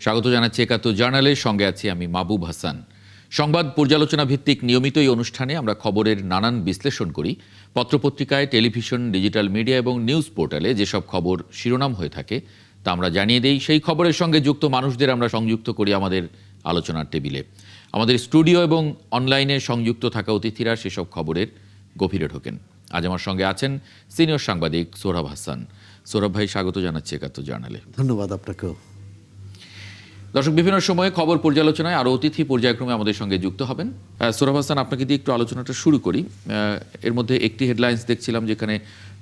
স্বাগত জানাচ্ছি একাত্তর জার্নালের সঙ্গে আছি আমি মাহবুব হাসান। সংবাদ পর্যালোচনা ভিত্তিক নিয়মিত এই অনুষ্ঠানে আমরা খবরের নানান বিশ্লেষণ করি। পত্রপত্রিকায়, টেলিভিশন, ডিজিটাল মিডিয়া এবং নিউজ পোর্টালে যেসব খবর শিরোনাম হয়ে থাকে তা আমরা জানিয়ে দেই। সেই খবরের সঙ্গে যুক্ত মানুষদের আমরা সংযুক্ত করি আমাদের আলোচনার টেবিলে। আমাদের স্টুডিও এবং অনলাইনে সংযুক্ত থাকা অতিথিরা সেসব খবরের গভীরে ঢোকেন। আজ আমার সঙ্গে আছেন সিনিয়র সাংবাদিক সোহরাব হাসান। সোহরাব ভাই, স্বাগত জানাচ্ছি একাত্তর জার্নালে। ধন্যবাদ আপনাকেও। দর্শক, বিভিন্ন সময়ে খবর পর্যালোচনায় আরও অতিথি পর্যায়ক্রমে আমাদের সঙ্গে যুক্ত হবেন। সোহরাব হাসান, আপনাকে দিয়ে একটু আলোচনাটা শুরু করি। এর মধ্যে একটি হেডলাইন্স দেখছিলাম যেখানে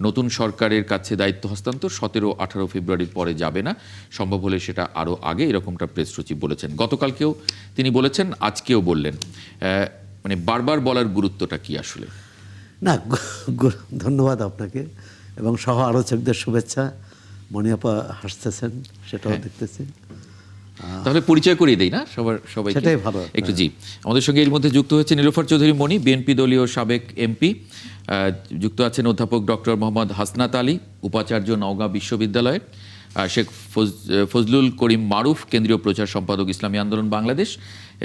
নতুন সরকারের কাছে দায়িত্ব হস্তান্তর 17-18 ফেব্রুয়ারির পরে যাবে না, সম্ভব হলে সেটা আরও আগে, এরকমটা প্রেস সচিব বলেছেন। গতকালকেও তিনি বলেছেন, আজকেও বললেন। মানে বারবার বলার গুরুত্বটা কি আসলে? না, ধন্যবাদ আপনাকে এবং সহ আলোচকদের শুভেচ্ছা। মনিয়াপা হাসতেছেন, সেটাও দেখতেছি। তাহলে পরিচয় করিয়ে দেই না সবাই, সেটাই ভালো একটু। জি, আমাদের সঙ্গে এর মধ্যে যুক্ত হচ্ছে নীলোফার চৌধুরী মনি, বিএনপি দলীয় সাবেক এমপি। যুক্ত আছেন অধ্যাপক ডক্টর মোহাম্মদ হাসনাত আলী, উপাচার্য, নওগাঁ বিশ্ববিদ্যালয়ের। শেখ ফজলুল করিম মারুফ, কেন্দ্রীয় প্রচার সম্পাদক, ইসলামী আন্দোলন বাংলাদেশ।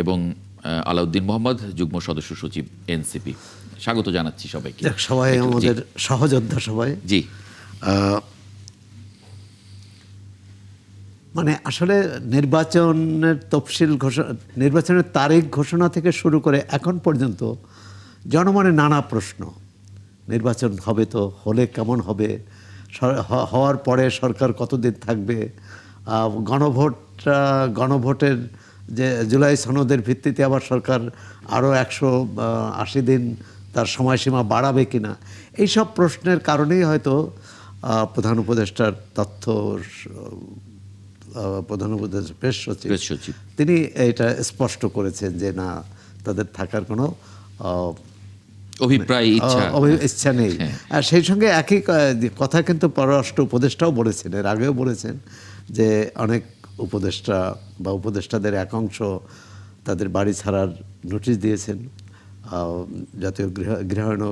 এবং আলাউদ্দিন মোহাম্মদ, যুগ্ম সদস্য সচিব, এনসিপি। স্বাগত জানাচ্ছি সবাইকে। সবাই আমাদের সহযোদ্ধা সবাই। জি, মানে আসলে নির্বাচনের তফসিল ঘোষণা, নির্বাচনের তারিখ ঘোষণা থেকে শুরু করে এখন পর্যন্ত জনমনে নানা প্রশ্ন। নির্বাচন হবে তো, হলে কেমন হবে, হওয়ার পরে সরকার কতদিন থাকবে, গণভোটের যে জুলাই সনদের ভিত্তিতে আবার সরকার আরও 180 দিন তার সময়সীমা বাড়াবে কিনা, এইসব প্রশ্নের কারণেই হয়তো প্রধান উপদেষ্টার প্রধান উপদেষ্টা প্রেস সচিব তিনি এটা স্পষ্ট করেছেন যে না, তাদের থাকার কোনো অভিপ্রায়, ইচ্ছা নেই। আর সেই সঙ্গে একই কথা কিন্তু পররাষ্ট্র উপদেষ্টাও বলেছেন, এর আগেও বলেছেন যে অনেক উপদেষ্টা বা উপদেষ্টাদের একাংশ তাদের বাড়ি ছাড়ার নোটিশ দিয়েছেন। জাতীয় গৃহায়ণ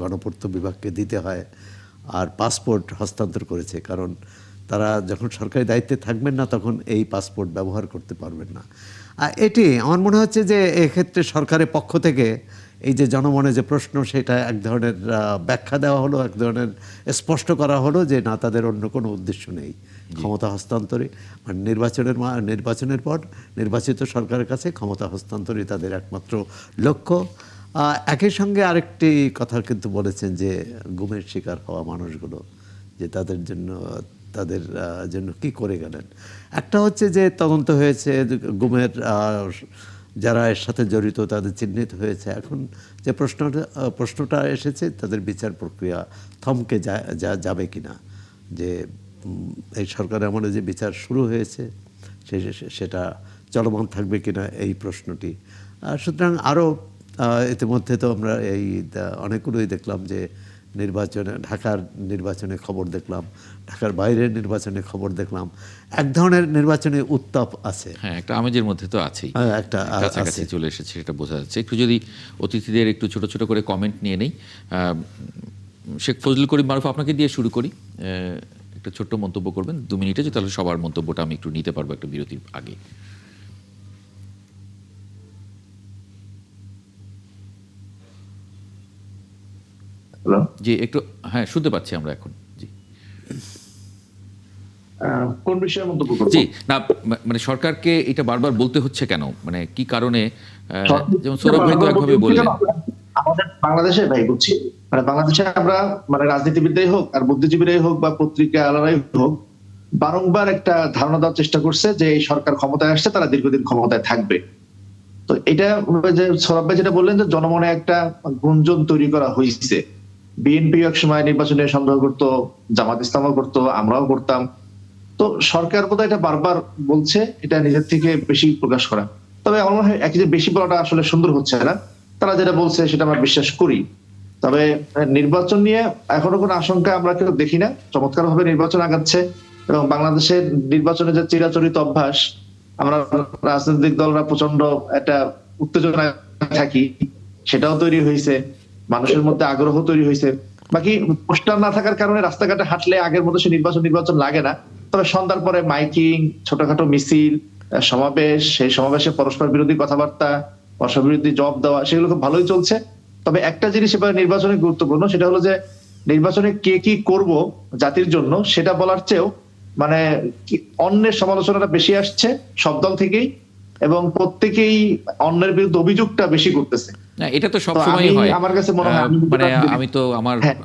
গণপূর্ত বিভাগকে দিতে হয়, আর পাসপোর্ট হস্তান্তর করেছে, কারণ তারা যখন সরকারি দায়িত্বে থাকবেন না তখন এই পাসপোর্ট ব্যবহার করতে পারবেন না। এটি আমার মনে হচ্ছে যে এক্ষেত্রে সরকারের পক্ষ থেকে এই যে জনমনে যে প্রশ্ন, সেটা এক ধরনের ব্যাখ্যা দেওয়া হলো, এক ধরনের স্পষ্ট করা হলো যে না, তাদের অন্য কোনো উদ্দেশ্য নেই। ক্ষমতা হস্তান্তরই মানে নির্বাচনের পর নির্বাচিত সরকারের কাছে ক্ষমতা হস্তান্তরই তাদের একমাত্র লক্ষ্য। একই সঙ্গে আরেকটি কথা কিন্তু বলেছেন যে গুমের শিকার হওয়া মানুষগুলো, যে তাদের জন্য কি করে গেলেন। একটা হচ্ছে যে তদন্ত হয়েছে, গুমের যারা এর সাথে জড়িত তাদের চিহ্নিত হয়েছে। এখন যে প্রশ্নটা এসেছে, তাদের বিচার প্রক্রিয়া থমকে যাবে কিনা, যে এই সরকারের আমলে যে বিচার শুরু হয়েছে সেটা চলমান থাকবে কিনা, এই প্রশ্নটি। সুতরাং আরও ইতিমধ্যে তো আমরা এই অনেকগুলোই দেখলাম যে ঢাকার নির্বাচনে খবর দেখলাম, ঢাকার বাইরের নির্বাচনে খবর দেখলাম, এক ধরনের নির্বাচনে উত্তাপ আছে। হ্যাঁ, একটা আমেজের মধ্যে তো আছেই, একটা কাছাকাছি চলে এসেছে, সেটা বোঝা যাচ্ছে। একটু যদি অতিথিদের একটু ছোট ছোট করে কমেন্ট নিয়ে নেই। শেখ ফজলুল করিম মারুফ, আপনাকে দিয়ে শুরু করি। একটা ছোট্ট মন্তব্য করবেন 2 মিনিটে, যে তাহলে সবার মন্তব্যটা আমি একটু নিতে পারবো একটা বিরতির আগে। জি, একটু। হ্যাঁ, শুনতে পাচ্ছি আমরা এখন। জি, কোন বিষয়ে মন্তব্য করব? জি, না মানে সরকারকে এটা বারবার বলতে হচ্ছে কেন, মানে কি কারণে? যেমন সৌরভ ভাই তো একভাবে বললেন, আমাদের বাংলাদেশে ভাই বুঝছি, মানে বাংলাদেশে আমরা মানে রাজনীতিবিদরাই হোক আর বুদ্ধিজীবীরাই হোক বা পত্রিকা আলারাই হোক, বারংবার একটা ধারণা দেওয়ার চেষ্টা করছে যে এই সরকার ক্ষমতায় আসছে, তারা দীর্ঘদিন ক্ষমতায় থাকবে। তো এটা যে সৌরভ ভাই যেটা বললেন যে জনমনে একটা গুঞ্জন তৈরি করা হয়েছে। বিএনপি এক সময় নির্বাচনে সন্দেহ করতো, জামাত ইসলামও করতো, আমরাও করতাম। তো সরকার বোধহয় এটা বারবার বলছে, এটা নিজের থেকে বেশি প্রকাশ করা। তবে আমার মনে হয় একই যে বেশি বলাটা আসলে সুন্দর হচ্ছে না। তারা যেটা বলছে সেটা আমরা বিশ্বাস করি। তবে নির্বাচন নিয়ে এখনো কোনো আশঙ্কা আমরা কেউ দেখি না। চমৎকার ভাবে নির্বাচন আগাচ্ছে এবং বাংলাদেশের নির্বাচনের যে চিরাচরিত অভ্যাস, আমরা রাজনৈতিক দলরা প্রচন্ড একটা উত্তেজনায় থাকি, সেটাও তৈরি হয়েছে, মানুষের মধ্যে আগ্রহ তৈরি হয়েছে। বাকি পোস্টার না থাকার কারণে রাস্তাঘাটে হাঁটলে আগের মতো সে নির্বাচন লাগে না। তবে সন্ধ্যার পরে মাইকিং, ছোটখাটো মিছিল, সমাবেশ, সেই সমাবেশে পরস্পর বিরোধী কথাবার্তা, পরস্পর বিরোধী জবাব দেওয়া, সেগুলো খুব ভালোই চলছে। তবে একটা জিনিস এবার নির্বাচনে গুরুত্বপূর্ণ, সেটা হলো যে নির্বাচনে কে কি করব জাতির জন্য সেটা বলার চেয়েও মানে অন্যের সমালোচনাটা বেশি আসছে সব দল থেকেই, এবং প্রত্যেকেই অন্যের বিরুদ্ধে অভিযোগটা বেশি করতেছে। না, এটা তো সবসময় হয়। আমার কাছে মনে হয় মানে আমি তো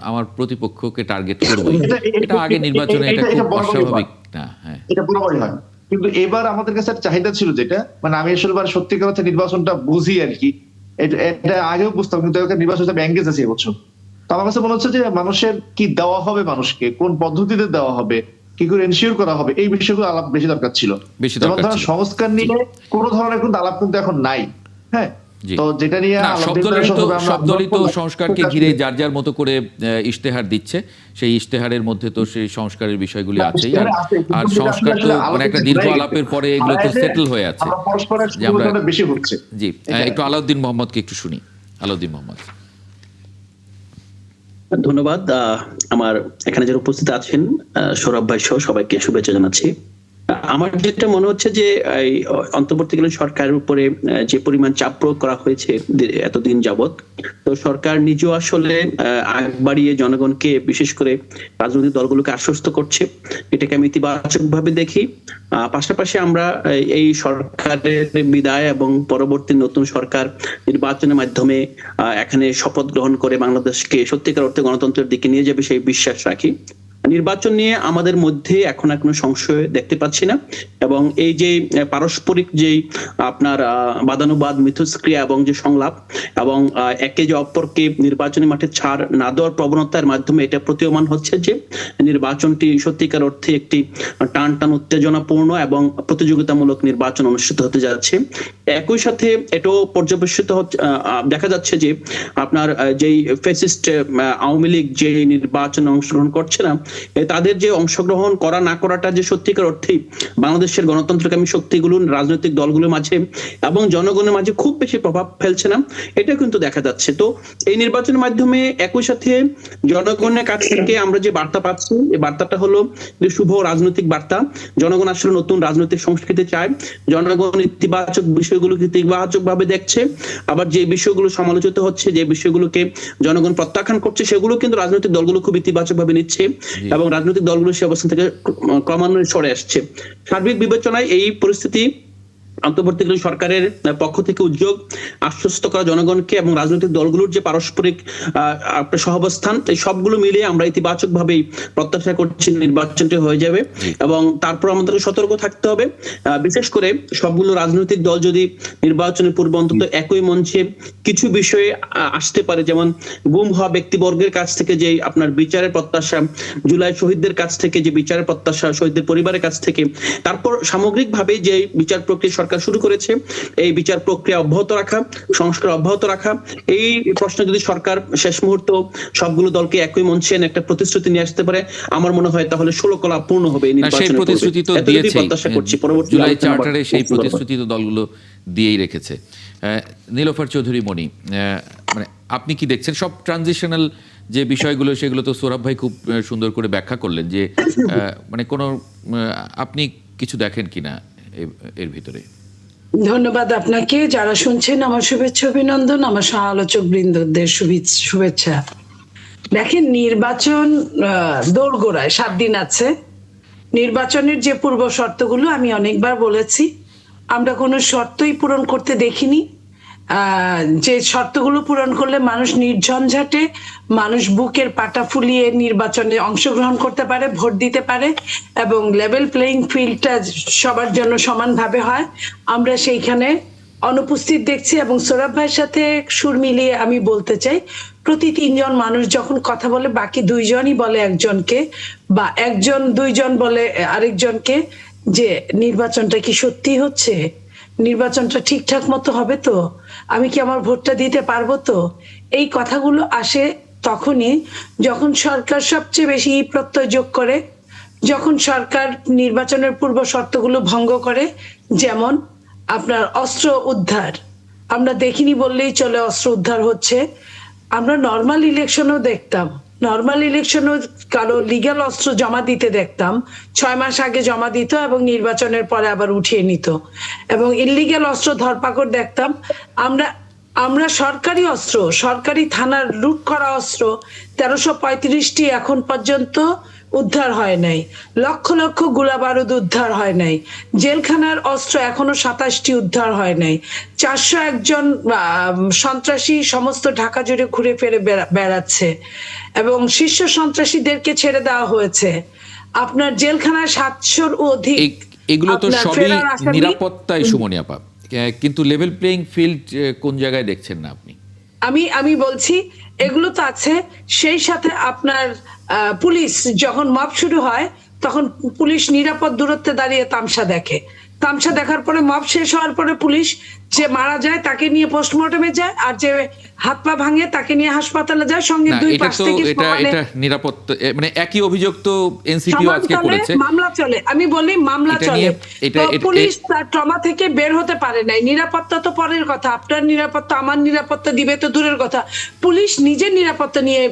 আমার প্রতিপক্ষকে টার্গেট করবই, এটা আগে নির্বাচনে এটা খুব অস্বাভাবিক না। হ্যাঁ, এটা বরাবরই হয়, কিন্তু এবার আমাদের কাছে একটা চাহিদা ছিল যেটা মানে আমি আসলে সত্যিকার অর্থে নির্বাচনটা বুঝি আর কি, এটা আগেও বুঝতাম, কিন্তু নির্বাচন হিসেবে এঙ্গেজ আছি এবছর। তো আমার কাছে মনে হচ্ছে যে মানুষের কি দেওয়া হবে, মানুষকে কোন পদ্ধতিতে দেওয়া হবে, কি করে এনশিওর করা হবে, এই বিষয়গুলো আলাপ বেশি দরকার ছিল। যেমন ধরেন সংস্কার নিয়ে কোন ধরনের কিন্তু আলাপ কিন্তু এখন নাই। হ্যাঁ, তো যেটা নিয়ে সব দলই তো সংস্কারকে ঘিরে যার যার মতো করে ইশতেহার দিচ্ছে, সেই ইশতেহারের মধ্যে তো সেই সংস্কারের বিষয়গুলি আছেই। আর সংস্কার তো মানে একটা দীর্ঘ আলাপের পরে এগুলো তো সেটেল হয়ে আছে। বেশি হচ্ছে। জি, একটু আলাউদ্দিন মোহাম্মদকে একটু শুনি। আলাউদ্দিন মোহাম্মদ। ধন্যবাদ। আমার এখানে যারা উপস্থিত আছেন সৌরভ ভাই সহ সবাইকে শুভেচ্ছা জানাচ্ছি। আমার যেটা মনে হচ্ছে যে এই অন্তর্বর্তীকালীন সরকারের উপরে যে পরিমাণ চাপ প্রয়োগ করা হয়েছে এতদিন যাবত, তো সরকার নিজেও আসলে আগ বাড়িয়ে জনগণকে বিশেষ করে রাজনৈতিক দলগুলোকে আশ্বস্ত করছে, এটাকে আমি ইতিবাচক ভাবে দেখি। পাশাপাশি আমরা এই সরকারের বিদায় এবং পরবর্তী নতুন সরকার নির্বাচনের মাধ্যমে এখানে শপথ গ্রহণ করে বাংলাদেশকে সত্যিকার অর্থে গণতন্ত্রের দিকে নিয়ে যাবে সেই বিশ্বাস রাখি। নির্বাচন নিয়ে আমাদের মধ্যে এখন কোনো সংশয় দেখতে পাচ্ছি না, এবং এই যে পারস্পরিক যে আপনার বাদানুবাদ, মিথস্ক্রিয়া এবং যে সংলাপ এবং একে যে অপরকে নির্বাচনী মাঠে ছাড় না দেওয়ার প্রবণতার মাধ্যমে এটা প্রতীয়মান হচ্ছে যে নির্বাচনটি সত্যিকার অর্থে একটি টান টান উত্তেজনাপূর্ণ এবং প্রতিযোগিতামূলক নির্বাচন অনুষ্ঠিত হতে যাচ্ছে। একই সাথে এটাও পর্যবেক্ষিত দেখা যাচ্ছে যে আপনার যেই ফ্যাসিস্ট আওয়ামী লীগ যে নির্বাচনে অংশগ্রহণ করছে না, তাদের যে অংশগ্রহণ করা না করাটা যে সত্যিকার অর্থে বাংলাদেশের গণতন্ত্রকামী শক্তিগুলো, রাজনৈতিক দলগুলোর মাঝে এবং জনগণের মাঝে খুব বেশি প্রভাব ফেলছে না, এটা কিন্তু দেখা যাচ্ছে। তো এই নির্বাচনের মাধ্যমে একই সাথে জনগণের কাছ থেকে আমরা যে বার্তা পাচ্ছি, এই বার্তাটা হলো যে শুভ রাজনৈতিক বার্তা। জনগণ আসলে নতুন রাজনৈতিক সংস্কৃতি চায়, জনগণ ইতিবাচক বিষয়গুলোকে ইতিবাচক ভাবে দেখছে, আবার যে বিষয়গুলো সমালোচিত হচ্ছে, যে বিষয়গুলোকে জনগণ প্রত্যাখ্যান করছে, সেগুলো কিন্তু রাজনৈতিক দলগুলো খুব ইতিবাচক ভাবে নিচ্ছে এবং রাজনৈতিক দলগুলো সে অবস্থান থেকে ক্রমান্বয়ে সরে আসছে। সার্বিক বিবেচনায় এই পরিস্থিতি অন্তর্বর্তীকালীন সরকারের পক্ষ থেকে উদ্যোগ আশ্বস্ত করা জনগণকে এবং রাজনৈতিক দলগুলোর যে পারস্পরিক সহাবস্থান, এই সবগুলো মিলিয়ে আমরা ইতিবাচক ভাবেই প্রত্যাশা করছি নির্বাচনটি হয়ে যাবে। এবং তারপর আমাদেরকে সতর্ক থাকতে হবে, বিশেষ করে সবগুলো রাজনৈতিক দল যদি নির্বাচনের পূর্বে অন্তত একই মঞ্চে কিছু বিষয়ে আসতে পারে, যেমন গুম হওয়া ব্যক্তিবর্গের কাছ থেকে যে আপনার বিচারের প্রত্যাশা, জুলাই শহীদদের কাছ থেকে যে বিচারের প্রত্যাশা, শহীদদের পরিবারের কাছ থেকে, তারপর সামগ্রিকভাবে যে বিচার প্রক্রিয়া সরকার শুরু করেছে, এই বিচার প্রক্রিয়া অব্যাহত রাখা, সংস্কার অব্যাহত রাখা, এই প্রশ্নে যদি সরকার শেষ মুহূর্তে সবগুলো দলকে একই মঞ্চে একটা প্রতিশ্রুতি নিয়ে আসতে পারে, আমার মনে হয় তাহলে 16 কলা পূর্ণ হবে। সেই প্রতিশ্রুতি তো দিয়েছে, জুলাই চার্টারে সেই প্রতিশ্রুতি তো দলগুলো দিয়েই রেখেছে। নীলোফার চৌধুরী মণি, মানে আপনি কি দেখছেন সব ট্রানজিশনাল যে বিষয়গুলো, সেগুলো তো সৌরভ ভাই খুব সুন্দর করে ব্যাখ্যা করলেন, যে মানে কোনো আপনি কিছু দেখেন কিনা এর ভিতরে? ধন্যবাদ আপনাকে। যারা শুনছেন আমার শুভেচ্ছা অভিনন্দন, আমার সহ আলোচক বৃন্দদের শুভেচ্ছা। দেখেন, নির্বাচন দোরগোড়ায়, 7 দিন আছে। নির্বাচনের যে পূর্ব শর্তগুলো আমি অনেকবার বলেছি, আমরা কোনো শর্তই পূরণ করতে দেখিনি। যে শর্তগুলো পূরণ করলে মানুষ নির্ঝঞ্ঝাটে, মানুষ বুকের পাটা ফুলিয়ে নির্বাচনে অংশগ্রহণ করতে পারে, ভোট দিতে পারে এবং লেভেল প্লেইং ফিল্ডটা সবার জন্য সমানভাবে হয়, আমরা সেইখানে অনুপস্থিত দেখছি। এবং সৌরভ ভাইয়ের সাথে সুর মিলিয়ে আমি বলতে চাই, প্রতি 3 জন মানুষ যখন কথা বলে, বাকি 2 জনই বলে একজনকে, বা 2 জন বলে আরেকজনকে যে নির্বাচনটা কি সত্যি হচ্ছে, নির্বাচনটা ঠিকঠাক মতো হবে তো, আমি কি আমার ভোটটা দিতে পারবো তো। এই কথাগুলো আসে তখনই যখন সরকার সবচেয়ে বেশি প্রত্যয় যোগ করে, যখন সরকার নির্বাচনের পূর্ব শর্তগুলো ভঙ্গ করে। যেমন আপনার অস্ত্র উদ্ধার, আমরা দেখিনি বললেই চলে, অস্ত্র উদ্ধার হচ্ছে। আমরা নর্মাল ইলেকশনও দেখতাম নর্মাল ইলেকশনও কারো লিগ্যাল অস্ত্র জমা দিতে দেখতাম, 6 মাস আগে জমা দিত এবং নির্বাচনের পরে আবার উঠিয়ে নিত, এবং ইলিগ্যাল অস্ত্র ধরপাকড় দেখতাম। আমরা আমরা সরকারি অস্ত্র, সরকারি থানার লুট করা অস্ত্র 1335টি এখন পর্যন্ত উদ্ধার হয় নাই, লক্ষ লক্ষ গোলা বারুদ উদ্ধার হয় নাই, জেলখানার অস্ত্র এখনো 27টি উদ্ধার হয় নাই, 401 জন সন্ত্রাসী সমস্ত ঢাকা জুড়ে ঘুরে ফিরে বেড়াচ্ছে, এবং শীর্ষ সন্ত্রাসীদেরকে ছেড়ে দেওয়া হয়েছে। আপনার জেলখানায় 700-র অধিক এগুলো তো আপনার সবই ফেরার আসামি। নিরাপত্তায় সুমনি আপা, কিন্তু লেভেল প্লেইং ফিল্ড কোন জায়গায় দেখছেন না আপনি? আমি বলছি এগুলো তো আছে, সেই সাথে আপনার পুলিশ যখন মব শুরু হয় তখন পুলিশ নিরাপদ দূরত্বে দাঁড়িয়ে তামসা দেখে, তামসা দেখার পরে মব শেষ হওয়ার পরে পুলিশ যে মারা যায় তাকে নিয়ে পোস্টমর্টমে যায়, আর যে হাত পা ভাঙে তাকে নিয়ে হাসপাতালে যায়, সঙ্গে না, দুই এটা পাশ তো থেকে এটা নিরাপত্তা, মানে একই অভিযোগ তো এনসিপিও আজকে করেছে। মামলা চলে, আমি বলি মামলা এটা চলে, নিয়ে তো পুলিশ তার ট্রমা থেকে বের হতে পারে নাই। নিরাপত্তা তো পরের কথা, আপনার নিরাপত্তা আমার নিরাপত্তা দিবে তো দূরের কথা, পুলিশ নিজের নিরাপত্তা নিয়ে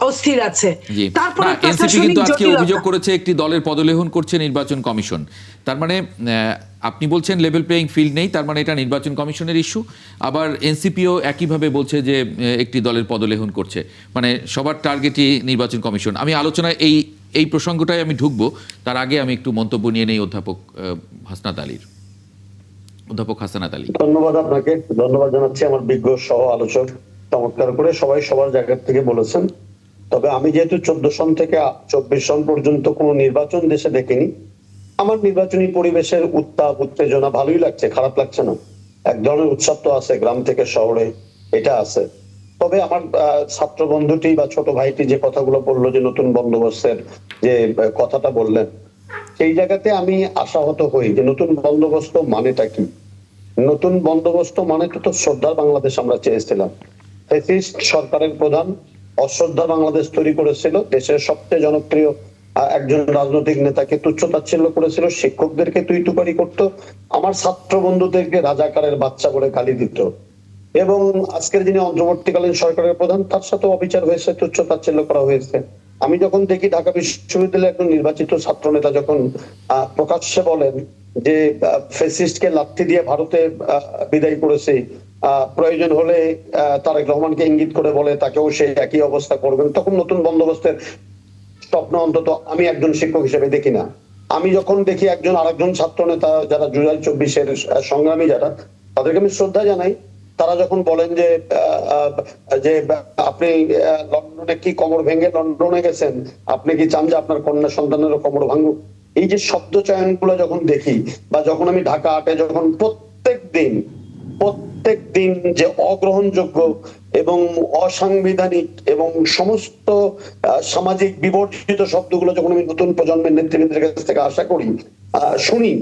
অস্থির আছে। জি, তারপরে এনসিপি কিন্তু আজকে জটিলতা। অভিযোগ করেছে একটি দলের পদলেহন করছে নির্বাচন কমিশন। তার মানে আপনি বলছেন লেভেল প্লেইং ফিল্ড নেই, তার মানে এটা নির্বাচন কমিশনের ইস্যু। আবার এনসিপিও একইভাবে বলছে যে একটি দলের পদলেহন করছে, মানে সবার টার্গেটই নির্বাচন কমিশন। আমি আলোচনায় এই প্রসঙ্গটাই আমি ঢুকবো, তার আগে আমি একটু মন্তব্য নিয়ে নেই অধ্যাপক হাসানাত আলী। ধন্যবাদ আপনাকে, ধন্যবাদ জানাচ্ছি আমার বিজ্ঞ সহ আলোচক, চমৎকার করে সবাই সবার জায়গা থেকে বলেছেন। তবে আমি যেহেতু 14 সন থেকে 24 সন পর্যন্ত কোনো নির্বাচন দেশে দেখিনি, আমার নির্বাচনী পরিবেশের উত্তাপ উত্তেজনা ভালোই লাগছে, খারাপ লাগছে না। এক ধরনের উৎসব তো আছে, গ্রাম থেকে শহরে এটা আছে। তবে আমার ছাত্র বন্ধুটি বা ছোট ভাইটি যে কথাগুলো বললো, যে নতুন বন্দোবস্তের যে কথাটা বললেন, সেই জায়গাতে আমি আশাহত হই যে নতুন বন্দোবস্ত মানেটা কি। নতুন বন্দোবস্ত মানে তো শ্রদ্ধার বাংলাদেশ আমরা চেয়েছিলাম। ফ্যাসিস্ট সরকারের প্রধান অশ্রদ্ধা বাংলাদেশ তৈরি করেছিল, দেশের সবচেয়ে জনপ্রিয় একজন রাজনৈতিক নেতাকে তুচ্ছতাচ্ছিল্য করেছিল, শিক্ষকদেরকে তুই তুকারি করতো, আমার ছাত্র বন্ধুদেরকে রাজাকারের বাচ্চা বলে গালি দিত, এবং আজকের যিনি অন্তর্বর্তীকালীন সরকারের প্রধান তার সাথে অবিচার হয়েছে, তুচ্ছতাচ্ছিল্য করা হয়েছে। আমি যখন দেখি ঢাকা বিশ্ববিদ্যালয়ের একজন নির্বাচিত ছাত্র নেতা যখন প্রকাশ্যে বলেন যে ফ্যাসিস্টকে লাথি দিয়ে ভারতে বিদায় করেছে, প্রয়োজন হলে তারেক রহমানকে ইঙ্গিত করে বলে তাকেও সেই একই অবস্থা করবেন, তখন নতুন বন্দোবস্তের স্বপ্ন অন্তত আমি একজন শিক্ষক হিসেবে দেখি না। আমি যখন দেখি একজন আরেকজন ছাত্র নেতা যারা জুলাই 24-এর সংগ্রামী যারা, তাদেরকে আমি শ্রদ্ধা জানাই। তারা যখন বলেন যে আপনি লন্ডনে কি কোমর ভেঙে লন্ডনে গেছেন, আপনি কি চান যে আপনার কন্যা সন্তানেরও কোমর ভাঙুক, এই যে শব্দ চয়ন গুলো যখন দেখি, বা যখন আমি ঢাকা আটে যখন প্রত্যেক দিন যে অগ্রহণযোগ্য এবং অসাংবিধানিক এবং সমস্ত সামাজিক বিবর্জিত শব্দগুলো যখন আমি নতুন প্রজন্মের নেতৃবৃন্দের কাছ থেকে আশা করি, শুনি,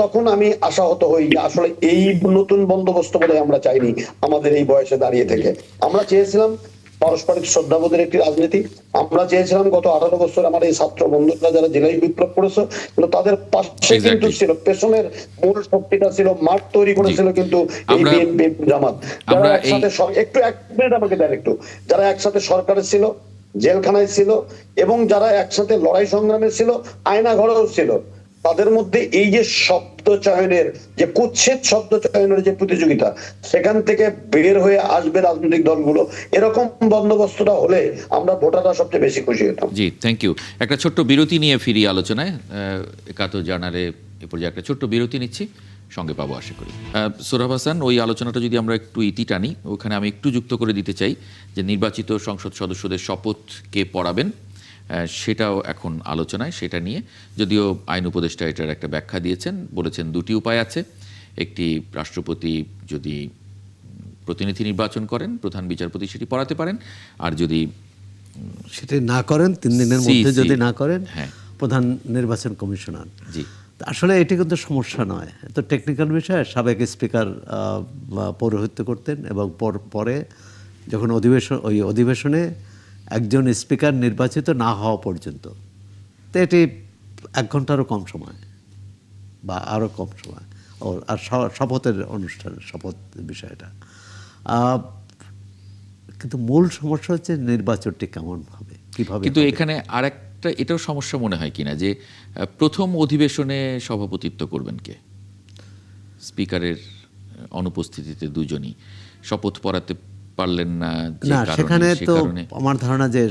তখন আমি আশাহত হই। আসলে এই নতুন বন্দোবস্ত বলে আমরা চাইনি আমাদের এই বয়সে দাঁড়িয়ে থেকে। আমরা চেয়েছিলাম পারস্পরিক শ্রদ্ধাবোধের একটি রাজনীতি। আমরা চেয়েছিলাম গত 18 বছর আমার এই ছাত্র বন্ধুরা যারা জেলায় বিপ্লব করেছে, কিন্তু তাদের পাশে কিন্তু ছিল, পেছনের মূল শক্তিটা ছিল, মাঠ তৈরি করেছিল কিন্তু এই বিএনপি জামাত, যারা একসাথে একটু 1 মিনিট আমাকে দেন একটু, যারা একসাথে সরকারে ছিল, জেলখানায় ছিল, এবং যারা একসাথে লড়াই সংগ্রামে ছিল, আয়না ঘরেও ছিল, তাদের মধ্যে এই যে শব্দ চয়নের যে কুচ্ছেদ শব্দ চয়নের যে প্রতিযোগিতা, সেখান থেকে বের হয়ে আসবে রাজনৈতিক দলগুলো। এরকম বন্দোবস্তটা হলে আমরা ভোটাররা সবচেয়ে বেশি খুশি হতাম। জি, থ্যাংক ইউ। একটা ছোট্ট বিরতি নিয়ে ফিরি আলোচনায়। একাত্তর জার্নালে এ পর্যায়ে একটা ছোট্ট বিরতি নিচ্ছি, সঙ্গে পাবো আশা করি। সোহরাব হাসান, ওই আলোচনাটা যদি আমরা একটু ইতি টানি, ওখানে আমি একটু যুক্ত করে দিতে চাই যে নির্বাচিত সংসদ সদস্যদের শপথ কে পড়াবেন সেটাও এখন আলোচনায়। সেটা নিয়ে যদিও আইন উপদেষ্টা এটার একটা ব্যাখ্যা দিয়েছেন, বলেছেন দুটি উপায় আছে। একটি, রাষ্ট্রপতি যদি প্রতিনিধি নির্বাচন করেন, প্রধান বিচারপতি সেটি পড়াতে পারেন, আর যদি সেটি না করেন, 3 দিনের মধ্যে যদি না করেন, হ্যাঁ, প্রধান নির্বাচন কমিশনার। জি, আসলে এটি কিন্তু সমস্যা নয়, তো টেকনিক্যাল বিষয়। সাবেক স্পিকার পৌরোহিত্য করতেন, এবং পরে যখন অধিবেশনে একজন স্পিকার নির্বাচিত না হওয়া পর্যন্ত, তো এটি 1 ঘন্টারও কম সময় বা আরও কম সময়। আর শপথের অনুষ্ঠান, শপথ বিষয়টা। কিন্তু মূল সমস্যা হচ্ছে নির্বাচনটি কেমন হবে। কিভাবে কিন্তু হবে। এখানে আরেকটা এটাও সমস্যা মনে হয় কিনা যে প্রথম অধিবেশনে সভাপতিত্ব করবেন কে? স্পিকারের অনুপস্থিতিতে দুজনই শপথ পড়াতে পারলেন না যে না, কারণে, সেখানে সে তো কারণে আমার ধারণা যে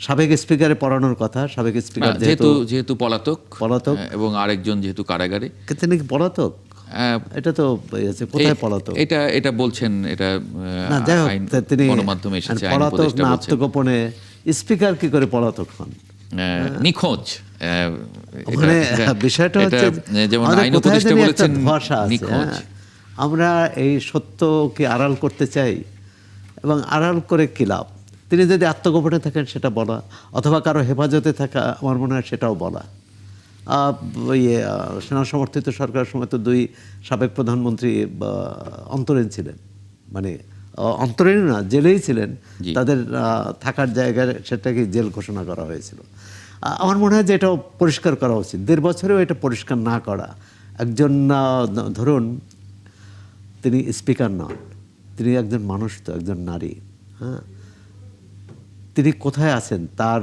সাবেক স্পিকারে পড়ানোর কথা, সাবেক স্পিকার যেহেতু যেহেতু পলাতক পলাতক। এবং আরেকজন যেহেতু কারাগারে, তিনি কি পলাতক? এটা তো কোথায় পলাতক? এটা বলছেন, এটা না, যাই হোক, আইন তিনি গণমাধ্যমে এসেছে, আইন পলাতক উপদেষ্টা না বলছেন। আত্মগোপনে স্পিকার কি করে পলাতক হন? নিখোঁজ। মানে বিষয়টা হচ্ছে যেমন আমাদের আইন কোথায় উপদেষ্টা জানি একটা বলেছেন ধোঁয়াশা আছে, নিখোঁজ। হ্যাঁ। আমরা এই সত্যকে আড়াল করতে চাই, এবং আড়াল করে কি লাভ? তিনি যদি আত্মগোপনে থাকেন সেটা বলা, অথবা কারো হেফাজতে থাকা, আমার মনে হয় সেটাও বলা। সেনা সমর্থিত সরকারের সময় তো 2 সাবেক প্রধানমন্ত্রী অন্তরীণ ছিলেন, মানে অন্তরীণ না, জেলেই ছিলেন। জি। তাদের থাকার জায়গায় সেটাকে জেল ঘোষণা করা হয়েছিল। আমার মনে হয় যে এটাও পরিষ্কার করা উচিত। 1.5 বছরেও এটা পরিষ্কার না করা, একজন ধরুন তিনি স্পিকার নন, তিনি একজন মানুষ, তো একজন নারী, হ্যাঁ, তিনি কোথায় আছেন, তার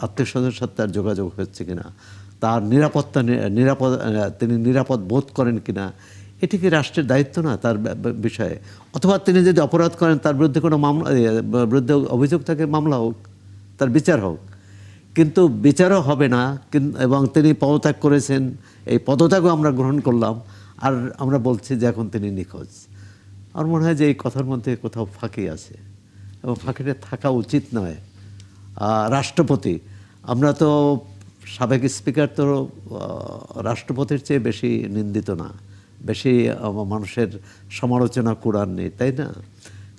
আত্মীয় স্বজনের সাথে তার যোগাযোগ হচ্ছে কিনা, তার তিনি নিরাপদ বোধ করেন কিনা, এটি কি রাষ্ট্রের দায়িত্ব না তার বিষয়ে? অথবা তিনি যদি অপরাধ করেন, তার বিরুদ্ধে কোনো বিরুদ্ধে অভিযোগ থাকে, মামলা হোক, তার বিচার হোক। কিন্তু বিচারও হবে না, এবং তিনি পদত্যাগ করেছেন, এই পদত্যাগও আমরা গ্রহণ করলাম, আর আমরা বলছি যে এখন তিনি নিখোঁজ। আমার মনে হয় যে এই কথার মধ্যে কোথাও ফাঁকি আছে, এবং ফাঁকিটা থাকা উচিত নয়। রাষ্ট্রপতি, আমরা তো সাবেক স্পিকার তো রাষ্ট্রপতির চেয়ে বেশি নিন্দিত না, বেশি মানুষের সমালোচনা কুড়ান নেই, তাই না?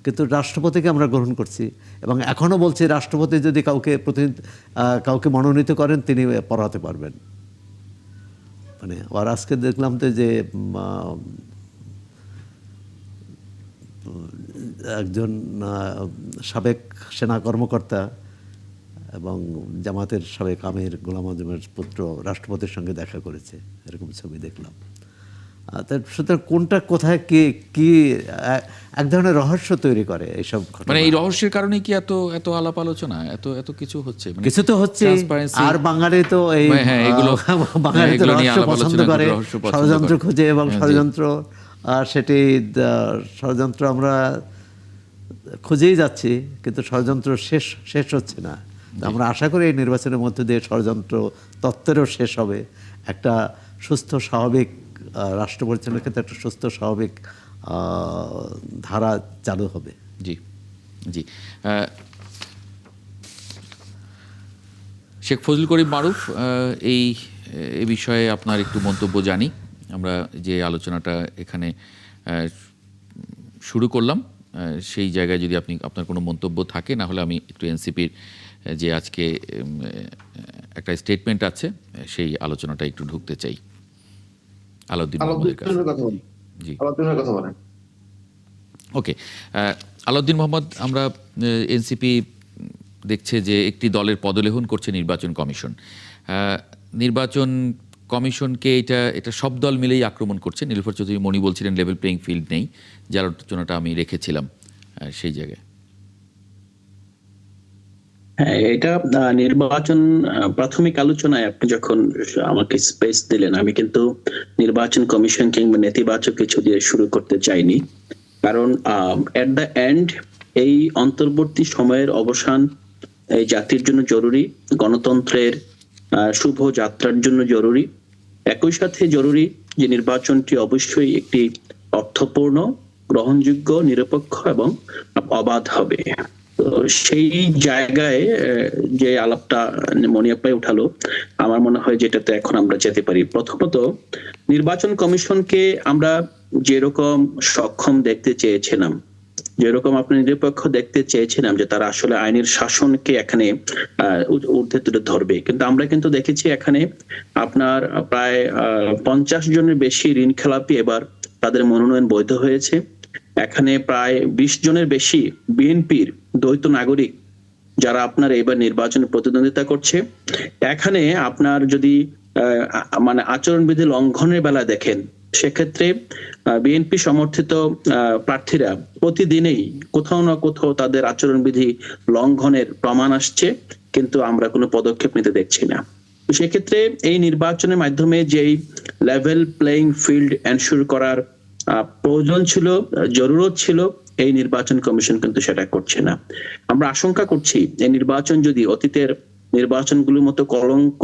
কিন্তু রাষ্ট্রপতিকে আমরা গ্রহণ করছি, এবং এখনও বলছি রাষ্ট্রপতি যদি কাউকে মনোনীত করেন, তিনি পড়াতে পারবেন। মানে আর আজকে দেখলাম তো যে একজন সাবেক সেনা কর্মকর্তা এবং জামাতের সাবেক আমির গোলাম আজমের পুত্র রাষ্ট্রপতির সঙ্গে দেখা করেছে, এরকম ছবি দেখলাম। সুতরাং কোনটা কোথায় কি এক ধরনের রহস্য তৈরি করে এইসব ঘটনা। মানে এই রহস্যের কারণে কি এত আলাপ আলোচনা, এত কিছু হচ্ছে? মানে কিছু তো হচ্ছে, transparency- আর বাঙালি তো এই হ্যাঁ, বাঙালি তো এগুলো নিয়ে রহস্য আলাপ পছন্দ আলোচনা করে, করে, রহস্য পছন্দ ষড়যন্ত্র করে। খুঁজে, এবং হ্যাঁ, জি। ষড়যন্ত্র সেটি ষড়যন্ত্র আমরা খুঁজেই যাচ্ছি, কিন্তু ষড়যন্ত্র শেষ হচ্ছে না। আমরা আশা করি এই নির্বাচনের মধ্যে দিয়ে ষড়যন্ত্র তত্ত্বেরও শেষ হবে, একটা সুস্থ স্বাভাবিক রাষ্ট্র পরিচালনার ক্ষেত্রে একটা সুস্থ স্বাভাবিক ধারা চালু হবে। জি জি। শেখ ফজলুল করিম মারুফ, এই বিষয়ে আপনার একটু মন্তব্য জানি। আমরা যে আলোচনাটা এখানে শুরু করলাম, সেই জায়গায় যদি আপনার কোনো মন্তব্য থাকে, না হলে আমি একটু এনসিপির যে আজকে একটা স্টেটমেন্ট আছে সেই আলোচনাটা একটু ঢুকতে চাই। আলাউদ্দিন মোহাম্মদের কাছে। জি, আলাউদ্দিনের কথা বলেন। ওকে। আলাউদ্দিন মোহাম্মদ, আমরা এনসিপি দেখছে যে একটি দলের পদলেহন করছে নির্বাচন কমিশন। নির্বাচন কমিশনকে এটা সব দল মিলেই আক্রমণ করছে। নীলুফার চৌধুরী মনি বলছিলেন লেভেল প্লেইং ফিল্ড নেই, যার আলোচনাটা আমি রেখেছিলাম সেই জায়গায়। হ্যাঁ, এটা নির্বাচন প্রাথমিক আলোচনায় আপনি যখন আমাকে স্পেস দিলেন, আমি কিন্তু নির্বাচন কমিশন কিংবা নেতিবাচক কিছু দিয়ে শুরু করতে চাইনি, কারণ এট দ্য এন্ড এই অন্তর্বর্তী সময়ের অবসান এই জাতির জন্য জরুরি, গণতন্ত্রের শুভ যাত্রার জন্য জরুরি। একই সাথে জরুরি যে নির্বাচনটি অবশ্যই একটি অর্থপূর্ণ, গ্রহণযোগ্য, নিরপেক্ষ এবং অবাধ হবে। তো সেই জায়গায় যে আলাপটা মনিয়াপ্পাই উঠালো, আমার মনে হয় যেটাতে এখন আমরা যেতে পারি। প্রথমত, নির্বাচন কমিশনকে আমরা যেরকম সক্ষম দেখতে চেয়েছিলাম, যেরকম আপনি নিরপেক্ষ দেখতে চেয়েছিলাম, যে তারা আসলে আইনের শাসনকে এখানে ঊর্ধ্বে তুলে ধরবে, কিন্তু আমরা কিন্তু দেখেছি এখানে আপনার প্রায় 50 জনের বেশি ঋণ খেলাপি এবার তাদের মনোনয়ন বৈধ হয়েছে। এখানে প্রায় 20 জনের বেশি বিএনপির দ্বৈত নাগরিক যারা আপনার এবার নির্বাচনে প্রতিদ্বন্দ্বিতা করছে। এখানে আপনার যদি মানে আচরণবিধি লঙ্ঘনের বেলা দেখেন, সেক্ষেত্রে বিএনপি সমর্থিত প্রার্থীরা প্রতিদিনই কোথাও না কোথাও তাদের আচরণবিধি লঙ্ঘনের প্রমাণ আসছে, কিন্তু আমরা কোনো পদক্ষেপ নিতে দেখছি না। সেক্ষেত্রে এই নির্বাচনের মাধ্যমে যেই লেভেল প্লেইং ফিল্ড এনশিওর করার প্রয়োজন ছিল, জরুরত ছিল, এই নির্বাচন কমিশন কিন্তু সেটা করছে না। আমরা আশঙ্কা করছি এই নির্বাচন যদি অতীতের নির্বাচনগুলোর মতো কলঙ্ক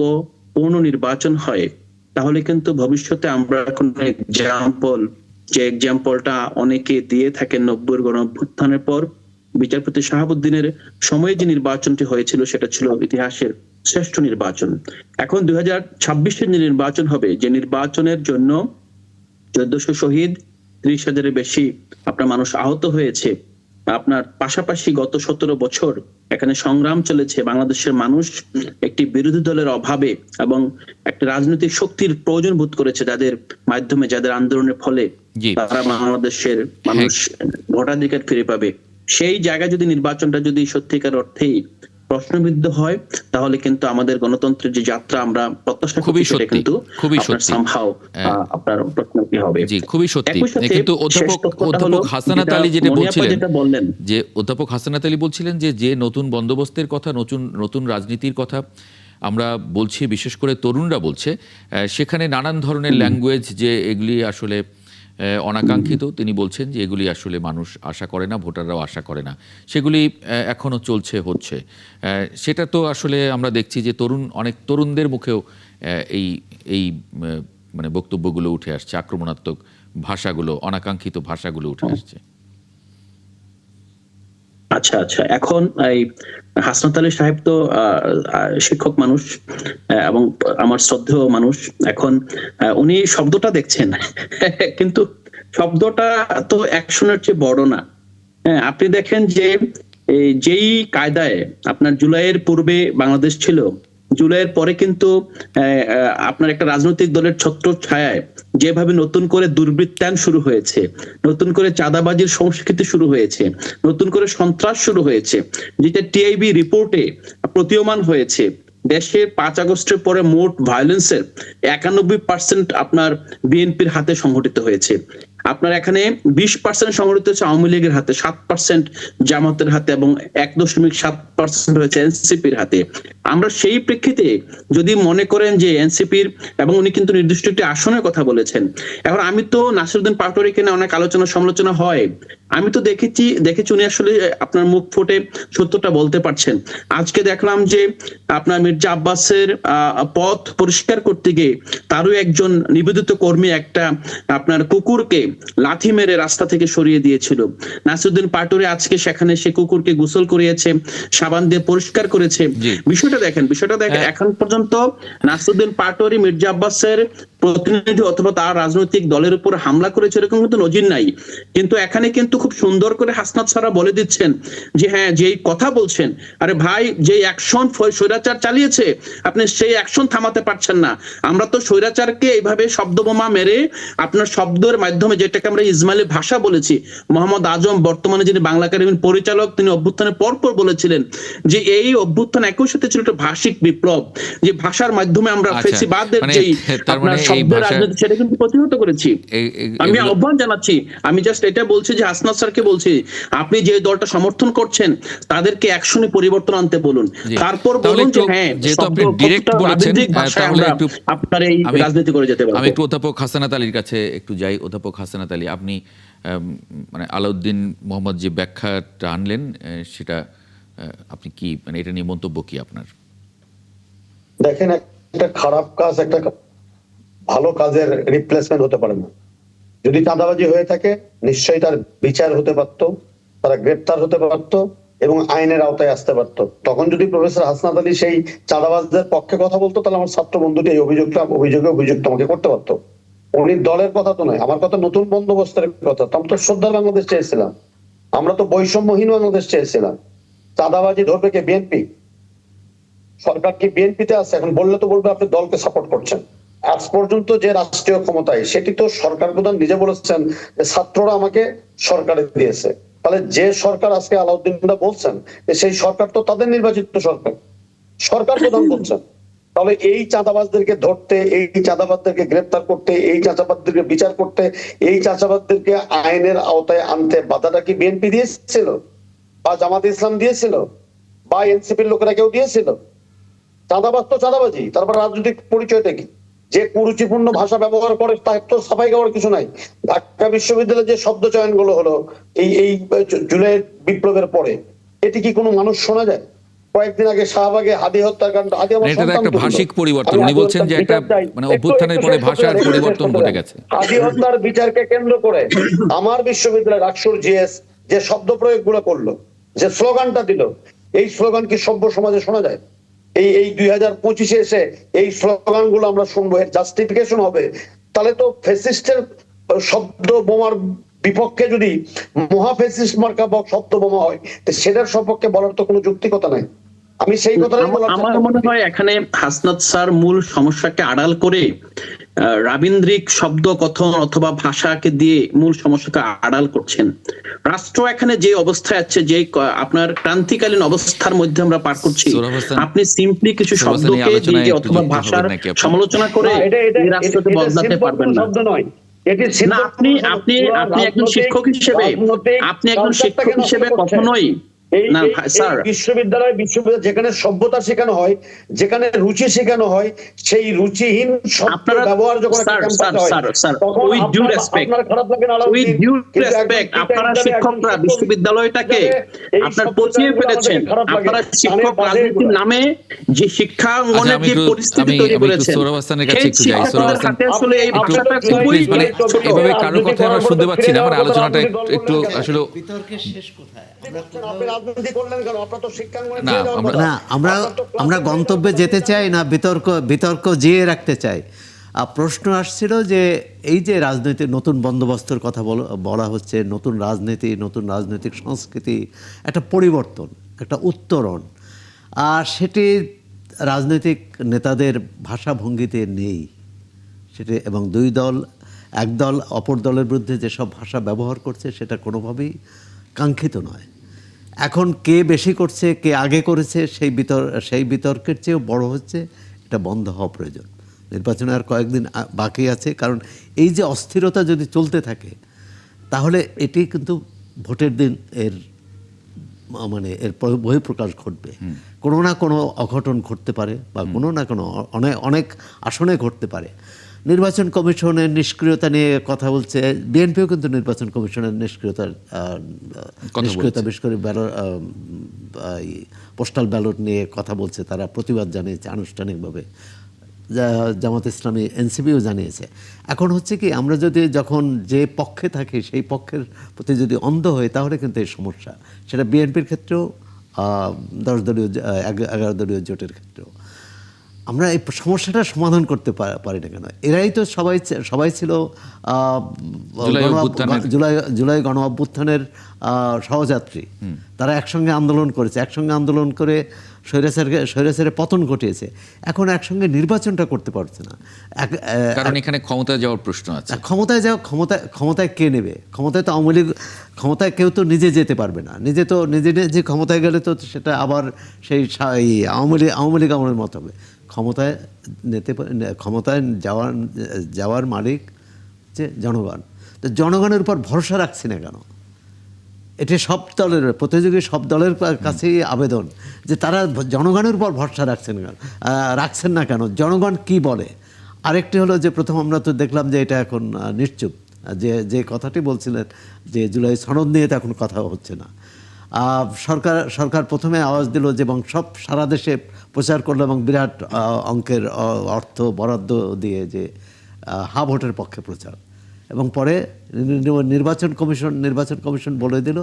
পূর্ণ নির্বাচন হয়, তাহলে কিন্তু ভবিষ্যতে আমরা কোন এক্সাম্পলটা অনেকে দিয়ে থাকেন 90-এর গণঅভ্যুত্থানের পর বিচারপতি শাহাবুদ্দিনের সময়ে যে নির্বাচনটি হয়েছিল সেটা ছিল ইতিহাসের শ্রেষ্ঠ নির্বাচন। এখন 2026-এর যে নির্বাচন হবে, যে নির্বাচনের জন্য 1400 শহীদ, 30,000-এর বেশি আপনার মানুষ আহত হয়েছে, আপনার পাশাপাশি গত 17 বছর এখানে সংগ্রাম চলেছে, বাংলাদেশের মানুষ একটি বিরোধী দলের অভাবে এবং একটা রাজনৈতিক শক্তির প্রয়োজন বোধ করেছে, যাদের মাধ্যমে, যাদের আন্দোলনের ফলে তারা বাংলাদেশের মানুষ ভোটাধিকার ফিরে পাবে। সেই জায়গায় যদি নির্বাচনটা যদি সত্যিকার অর্থেই প্রশ্নবিদ্ধ হয়, তাহলে কিন্তু আমাদের গণতন্ত্রের যে যাত্রা আমরা প্রত্যাশা করি সেটা কিন্তু সামহাও আপনার প্রশ্ন কি হবে। জি, খুবই সত্যি। কিন্তু অধ্যাপক হাসানাত আলী যেটা বলছিলেন, যে অধ্যাপক হাসানাত আলী বলছিলেন যে নতুন বন্দোবস্তের কথা, নতুন রাজনীতির কথা আমরা বলছি, বিশেষ করে তরুণরা বলছে, সেখানে নানান ধরনের ল্যাঙ্গুয়েজ, যে এগুলি আসলে অনাকাঙ্ক্ষিত, তিনি বলছেন যে এগুলি আসলে মানুষ আশা করে না, ভোটাররাও আশা করে না, সেগুলি এখনো চলছে, হচ্ছে। সেটা তো আসলে আমরা দেখছি যে অনেক তরুণদের মুখেও এই মানে বক্তব্যগুলো উঠে আসছে, আক্রমণাত্মক ভাষাগুলো, অনাকাঙ্ক্ষিত ভাষাগুলো উঠে আসছে। আচ্ছা, এখন এই হাসনাত আলী সাহেব তো শিক্ষক মানুষ এবং আমার শ্রদ্ধেয় মানুষ। এখন উনি শব্দটা দেখছেন, কিন্তু শব্দটা তো অ্যাকশনের চেয়ে বড় না। আপনি দেখেন যে যেই কায়দায় আপনার জুলাইয়ের পূর্বে বাংলাদেশ ছিল, জুলাইয়ের পরে কিন্তু আপনার একটা রাজনৈতিক দলের ছত্র ছায়ায় যেভাবে নতুন করে দুর্বৃত্তায়ন শুরু হয়েছে, নতুন করে চাঁদাবাজির সংস্কৃতি শুরু হয়েছে, নতুন করে সন্ত্রাস শুরু হয়েছে, যেটা টিআইবি রিপোর্টে প্রতীয়মান হয়েছে। দেশে 5 আগস্টের পরে মোট ভায়োলেন্সের 91% আপনার বিএনপির হাতে সংঘটিত হয়েছে। আপনার এখানে 20% সংঘটিত হচ্ছে আওয়ামী লীগের হাতে, 7% জামাতের হাতে এবং 1.7% হয়েছে এনসিপির হাতে। আমরা সেই প্রেক্ষিতে যদি মনে করেন যে এনসিপির, এবং উনি কিন্তু নির্দিষ্ট একটি আসনের কথা বলেছেন। এখন আমি তো নাসিরউদ্দিন পাটোয়ারি কেন অনেক আলোচনা সমালোচনা হয়, আমি তো দেখেছি উনি আসলে আপনার মুখ ফুটে সত্যটা বলতে পারছেন। আজকে দেখলাম যে আপনার মির্জা আব্বাসের পথ পরিষ্কার করতে গিয়ে তারও একজন নিবেদিত কর্মী একটা আপনার কুকুরকে লাথি মেরে রাস্তা থেকে সরিয়ে দিয়েছিল। নাসিরউদ্দিন পাটোয়ারি আজকে সেখানে সে কুকুরকে গোসল করিয়েছে, সাবান দিয়ে পরিষ্কার করেছে। বিষয়টা দেখেন এখন পর্যন্ত নাসিরউদ্দিন পাটোয়ারি মির্জা আব্বাসের প্রতিনিধি অথবা তার রাজনৈতিক দলের উপর হামলা করেছে এরকম কিন্তু নজির নাই। কিন্তু এখানে কিন্তু খুব সুন্দর করে হাসনাত সারা বলে দিচ্ছেন যে হ্যাঁ, যেই কথা বলছেন, আরে ভাই, যে অ্যাকশন স্বৈরাচার চালিয়েছে আপনি সেই অ্যাকশন থামাতে পারছেন না। আমরা তো স্বৈরাচারকে এইভাবে শব্দবোমা মেরে আপনার শব্দের মাধ্যমে, যেটাকে আমরা ইসমাইলি ভাষা বলেছি, মোহাম্মদ আজম বর্তমানে যিনি বাংলা একাডেমির পরিচালক, তিনি অভ্যুত্থানের পরপর বলেছিলেন যে এই অভ্যুত্থান একই সাথে ছিল একটা ভাষিক বিপ্লব, যে ভাষার মাধ্যমে আমরা ফেসিবাদের যেই আপনার শব্দের রাজনীতি সেটা কিন্তু প্রতিহত করেছি। আমি আহ্বান জানাচ্ছি, আমি জাস্ট এটা বলছি যে হাসনাত স্যারকে বলছি, আপনি যে দলটা সমর্থন করছেন তাদেরকে অ্যাকশনে পরিবর্তন আনতে বলুন, তারপর বলুন যে হ্যাঁ, যেহেতু আপনি ডিরেক্ট বলেছেন, তাহলে একটু আপনার এই রাজনীতি করে যেতে পারবেন। আমি একটু অধ্যাপক হাসানাত আলীর কাছে একটু যাই। অধ্যাপক হাসানাত আলী, আপনি মানে আলাউদ্দিন মোহাম্মদ যে ব্যাখ্যাটা আনলেন, সেটা আপনি কি, মানে এটা নিয়ে মন্তব্য কি আপনার? দেখেন, একটা খারাপ কাজ একটা ভালো কাজের রিপ্লেসমেন্ট হতে পারে না। যদি চাঁদাবাজি হয়ে থাকে নিশ্চয়ই তার বিচার হতে পারত, তারা গ্রেপ্তার হতে পারত এবং আইনের আওতায় আসতে পারত। তখন যদি প্রফেসর হাসনাত আলী সেই চাঁদাবাজদের পক্ষে কথা বলতো, তাহলে আমার ছাত্র বন্ধুটি এই অভিযোগে অভিযুক্ত আমাকে করতে পারতো। উনি দলের কথা তো নয়, আমার কথা নতুন বন্দোবস্তের কথা। আমরা তো শ্রদ্ধার বাংলাদেশ চেয়েছিলাম, আমরা তো বৈষম্যহীন বাংলাদেশ চেয়েছিলাম। চাঁদাবাজি ধরবে কে? বিএনপি। সরকার কি বিএনপিতে আছে? এখন বললে তো বলবে আপনি দলকে সাপোর্ট করছেন। আজ পর্যন্ত যে রাষ্ট্রীয় ক্ষমতায়, সেটি তো সরকার প্রধান নিজে বলেছেন যে ছাত্ররা আমাকে সরকারে দিয়েছে। তাহলে যে সরকার আজকে আলাউদ্দিনরা বলছেন, সেই সরকার তো তাদের নির্বাচিত সরকার প্রধান বলছেন। তাহলে এই চাঁদাবাজদেরকে ধরতে, এই চাঁদাবাজদেরকে গ্রেপ্তার করতে, এই চাঁদাবাজদেরকে বিচার করতে, এই চাঁদাবাজদেরকে আইনের আওতায় আনতে বাধাটা কি বিএনপি দিয়েছিল, বা জামাতে ইসলাম দিয়েছিল, বা এনসিপির লোকেরা কেউ দিয়েছিল? চাঁদাবাজ তো চাঁদাবাজি, তারপর রাজনৈতিক পরিচয়টা কি? যে কুরুচিপূর্ণ ভাষা ব্যবহার করে তার তো সাফাই গাওয়ার কিছু নাই। ঢাকা বিশ্ববিদ্যালয়ে যে শব্দ চয়ন গুলো হলো এই জুলাই বিপ্লবের পরে, এটি কি কোনো মানুষ শোনা যায়? কয়েকদিন আগে শাহবাগে হাদি হত্যাকাণ্ড, হাদি আমার এটা সন্তান একটা তুললো। ভাষিক পরিবর্তন। আমি উনি হাদি বলছেন যে হত্যার একটা বিচার চাই। মানে অভ্যুত্থানের পরে ভাষার পরিবর্তন ঘটে গেছে। হাদি হত্যার বিচারকে কেন্দ্র করে আমার বিশ্ববিদ্যালয়ের আকসুর জিএস যে শব্দ প্রয়োগ গুলো করলো, যে স্লোগানটা দিল, এই স্লোগান কি সভ্য সমাজে শোনা যায়? এই 2025-এ এসে এই স্লোগান গুলো আমরা শুনবো, এর জাস্টিফিকেশন হবে? তাহলে তো ফ্যাসিস্টের শব্দ বোমার বিপক্ষে যদি মহাফ্যাসিস্ট মার্কা শব্দ বোমা হয়, তো সেটার সপক্ষে বলার তো কোনো যুক্তিকতা নাই। আমি সেই কথাটাই বলার আমার চেষ্টা মনে করছি। হয় এখানে হাসনাত স্যার মূল সমস্যাকে আড়াল করে রাবীন্দ্রিক শব্দ কথন অথবা ভাষাকে দিয়ে মূল সমস্যাকে আড়াল করছেন। রাষ্ট্র এখানে যে অবস্থায় আছে, যে আপনার ক্রান্তিকালীন অবস্থার মধ্যে আমরা পার করছি, আপনি সিম্পলি কিছু শব্দকে দিয়ে অথবা ভাষার সমালোচনা করে এই রাষ্ট্রকে বদলাতে পারবেন না। শব্দ নয়, এটি না, আপনি একজন শিক্ষক হিসেবে কখনোই না স্যার। বিশ্ববিদ্যালয় যেখানে সভ্যতা শেখানো হয়, যেখানে রুচি শেখানো হয়, সেই রুচিহীন শব্দ ব্যবহার যখন আপনারা শিক্ষকরা বিশ্ববিদ্যালয়টাকে আপনার পচিয়ে ফেলেছেন। আপনারা শিক্ষক রাজনীতির নামে যে শিক্ষাঙ্গনের যে পরিস্থিতি তৈরি করেছেন, আসলে এই ভাষাটা খুবই মানে এভাবে কারোর কথা আমরা শুনতে পাচ্ছি না। মানে আলোচনাটা একটু আসলে বিতর্কের শেষ কোথায়? না, না, আমরা গন্তব্যে যেতে চাই না, বিতর্ক জিয়ে রাখতে চাই। প্রশ্ন আসছিল যে এই যে রাজনৈতিক নতুন বন্দোবস্তের কথা বলা হচ্ছে, নতুন রাজনীতি, নতুন রাজনৈতিক সংস্কৃতি, একটা পরিবর্তন, একটা উত্তরণ, আর সেটি রাজনৈতিক নেতাদের ভাষাভঙ্গিতে নেই সেটি। এবং দুই দল, এক দল অপর দলের বিরুদ্ধে যেসব ভাষা ব্যবহার করছে সেটা কোনোভাবেই কাঙ্ক্ষিত নয়। এখন কে বেশি করছে, কে আগে করেছে, সেই বিতর্কের চেয়েও বড় হচ্ছে এটা বন্ধ হওয়া প্রয়োজন। নির্বাচনে আর কয়েকদিন বাকি আছে, কারণ এই যে অস্থিরতা যদি চলতে থাকে তাহলে এটি কিন্তু ভোটের দিন এর বহিঃপ্রকাশ ঘটবে। কোনো না কোনো অঘটন ঘটতে পারে, বা কোনো না কোনো অনেক আসনে ঘটতে পারে। নির্বাচন কমিশনের নিষ্ক্রিয়তা নিয়ে কথা বলছে, বিএনপিও কিন্তু নির্বাচন কমিশনের নিষ্ক্রিয়তা, বিশেষ করে পোস্টাল ব্যালট নিয়ে কথা বলছে, তারা প্রতিবাদ জানিয়েছে আনুষ্ঠানিকভাবে। জামাত ইসলামী, এনসিপিও জানিয়েছে। এখন হচ্ছে কি, আমরা যখন যে পক্ষে থাকি সেই পক্ষের প্রতি যদি অন্ধ হই তাহলে কিন্তু এই সমস্যা, সেটা বিএনপির ক্ষেত্রেও 10 দলীয় 11 দলীয় জোটের ক্ষেত্রেও আমরা এই সমস্যাটা সমাধান করতে পারি না কেন? এরাই তো সবাই ছিল জুলাই গণ অভ্যুত্থানের সহযাত্রী। তারা একসঙ্গে আন্দোলন করেছে, একসঙ্গে আন্দোলন করে স্বৈরাচারের পতন ঘটিয়েছে। এখন একসঙ্গে নির্বাচনটা করতে পারছে না, কারণ এখানে ক্ষমতায় যাওয়ার প্রশ্ন আছে। ক্ষমতায় কে নেবে? ক্ষমতায় তো আওয়ামী লীগ, ক্ষমতায় কেউ তো নিজে যেতে পারবে না। নিজে ক্ষমতায় গেলে তো সেটা আবার সেই আওয়ামী লীগ আমলের মতো হবে। ক্ষমতায় যাওয়ার মালিক হচ্ছে জনগণ। তো জনগণের উপর ভরসা রাখছি না কেন? এটি সব দলের, প্রতিযোগী সব দলের কাছেই আবেদন যে তারা জনগণের উপর ভরসা রাখছেন না কেন? জনগণ কি বলে? আরেকটি হলো যে প্রথম আমরা তো দেখলাম যে এটা এখন নিশ্চুপ, যে কথাটি বলছিলেন যে জুলাই সনদ নিয়ে তো এখন কথা হচ্ছে না। সরকার প্রথমে আওয়াজ দিল যে এবং সারা দেশে প্রচার করলো এবং বিরাট অঙ্কের অর্থ বরাদ্দ দিয়ে যে হা ভোটের পক্ষে প্রচার, এবং পরে নির্বাচন কমিশন বলে দিল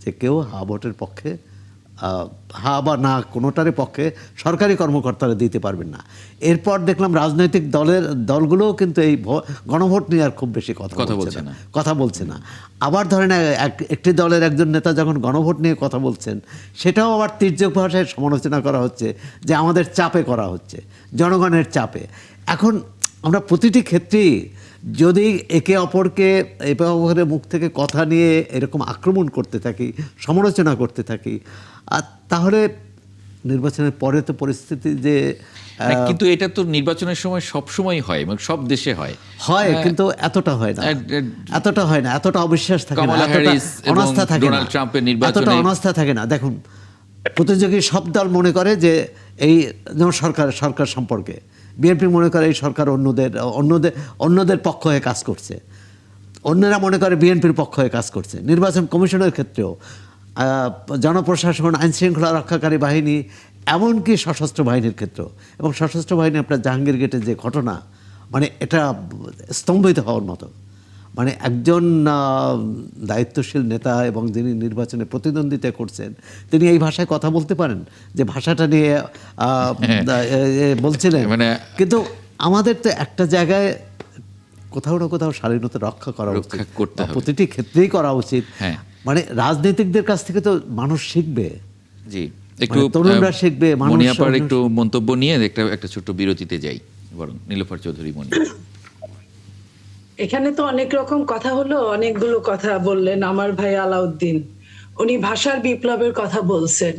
যে কেউ হা ভোটের পক্ষে, হা বা না কোনোটারই পক্ষে সরকারি কর্মকর্তারা দিতে পারবেন না। এরপর দেখলাম রাজনৈতিক দলগুলোও কিন্তু এই গণভোট নিয়ে আর খুব বেশি কথা বলছে না। আবার ধরেন একটি দলের একজন নেতা যখন গণভোট নিয়ে কথা বলছেন, সেটাও আবার তীর্যক ভাষায় সমালোচনা করা হচ্ছে যে আমাদের চাপে করা হচ্ছে, জনগণের চাপে। এখন আমরা প্রতিটি ক্ষেত্রেই যদি একে অপরকে মুখ থেকে কথা নিয়ে এরকম আক্রমণ করতে থাকি, সমালোচনা করতে থাকি, আর তাহলে নির্বাচনের পরে তো পরিস্থিতি যে না, কিন্তু এটা তো নির্বাচনের সময় সব সময় হয় এবং সব দেশে হয়। কিন্তু এতটা হয় না, এতটা হয় না, এতটা অবিশ্বাস থাকে না, কমলা এতটা হ্যারিস এবং অনাস্থা থাকে না, ডোনাল্ড ট্রাম্পের নির্বাচনে এতটা অনাস্থা থাকে না। দেখুন, প্রতিযোগী সব দল মনে করে যে এই যেমন সরকার সম্পর্কে বিএনপি মনে করে এই সরকার অন্যদের পক্ষ হয়ে কাজ করছে, অন্যরা মনে করে বিএনপির পক্ষ হয়ে কাজ করছে। নির্বাচন কমিশনের ক্ষেত্রেও জনপ্রশাসন, আইনশৃঙ্খলা রক্ষাকারী বাহিনী, এমনকি সশস্ত্র বাহিনীর ক্ষেত্রেও। এবং সশস্ত্র বাহিনী আপনার জাহাঙ্গীর গেটের যে ঘটনা, মানে এটা স্তম্ভিত হওয়ার মতো। মানে একজন দায়িত্বশীল নেতা এবং যিনি নির্বাচনে প্রতিদ্বন্দ্বিতা করছেন, তিনি এই ভাষায় কথা বলতে পারেন, যে ভাষাটা নিয়ে বলছিলেন। কিন্তু আমাদের তো একটা জায়গায় কোথাও না কোথাও শালীনতা রক্ষা করা উচিত, প্রতিটি ক্ষেত্রেই করা উচিত। মানে রাজনীতিকদের কাছ থেকে তো মানুষ শিখবে। জি, একটু তরুণরা শিখবে। মনিয়াপার একটু মন্তব্য নিয়ে একটা ছোট্ট বিরতিতে যাই, বরং নীলোফার চৌধুরী মনি। এখানে তো অনেক রকম কথা হলো, অনেকগুলো কথা বললেন আমার ভাই আলাউদ্দিন। উনি ভাষার বিপ্লবের কথা বলছেন।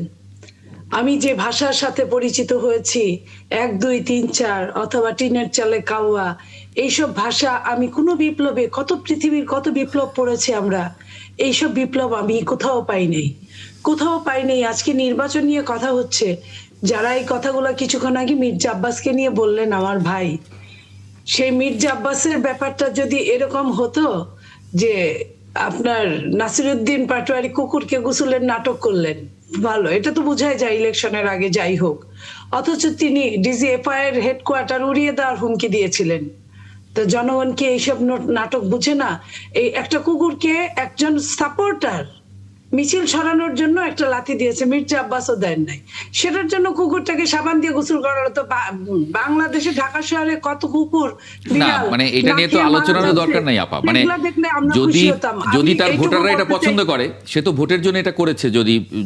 আমি যে ভাষার সাথে পরিচিত হয়েছি, 1, 2, 3, 4 অথবা টিনের চালে কাওয়া, এইসব ভাষা আমি কোনো বিপ্লবে, পৃথিবীর কত বিপ্লব পড়েছি আমরা, এইসব বিপ্লব আমি কোথাও পাই নাই। আজকে নির্বাচন নিয়ে কথা হচ্ছে, যারা এই কথাগুলো কিছুক্ষণ আগে মির্জা আব্বাসকে নিয়ে বললেন আমার ভাই, সেই মির্জা আব্বাসের ব্যাপারটা যদি এরকম হতো যে আপনার নাসিরুদ্দিন পাটোয়ারি কুকুরকে গোসলের নাটক করলেন, ভালো, এটা তো বোঝাই যায় ইলেকশনের আগে, যাই হোক, অথচ তিনি ডিজিএফআই এর হেডকোয়ার্টার উড়িয়ে দেওয়ার হুমকি দিয়েছিলেন। তো জনগণ কি এইসব নাটক বুঝে না? এই একটা কুকুরকে একজন সাপোর্টার মিছিল সরানোর জন্য একটা লাথি দিয়েছে, মির্জা আব্বাসও দেন নাই, সেটার জন্য কুকুরটাকে সাবান দিয়ে গোসল করার। তো বাংলাদেশে ঢাকা শহরে কত কুকুর, মানে এটা নিয়ে তো আলোচনার দরকার নাই আপা। মানে যদি তার ভোটাররা এটা পছন্দ করে, সে তো ভোটের জন্য এটা করেছে,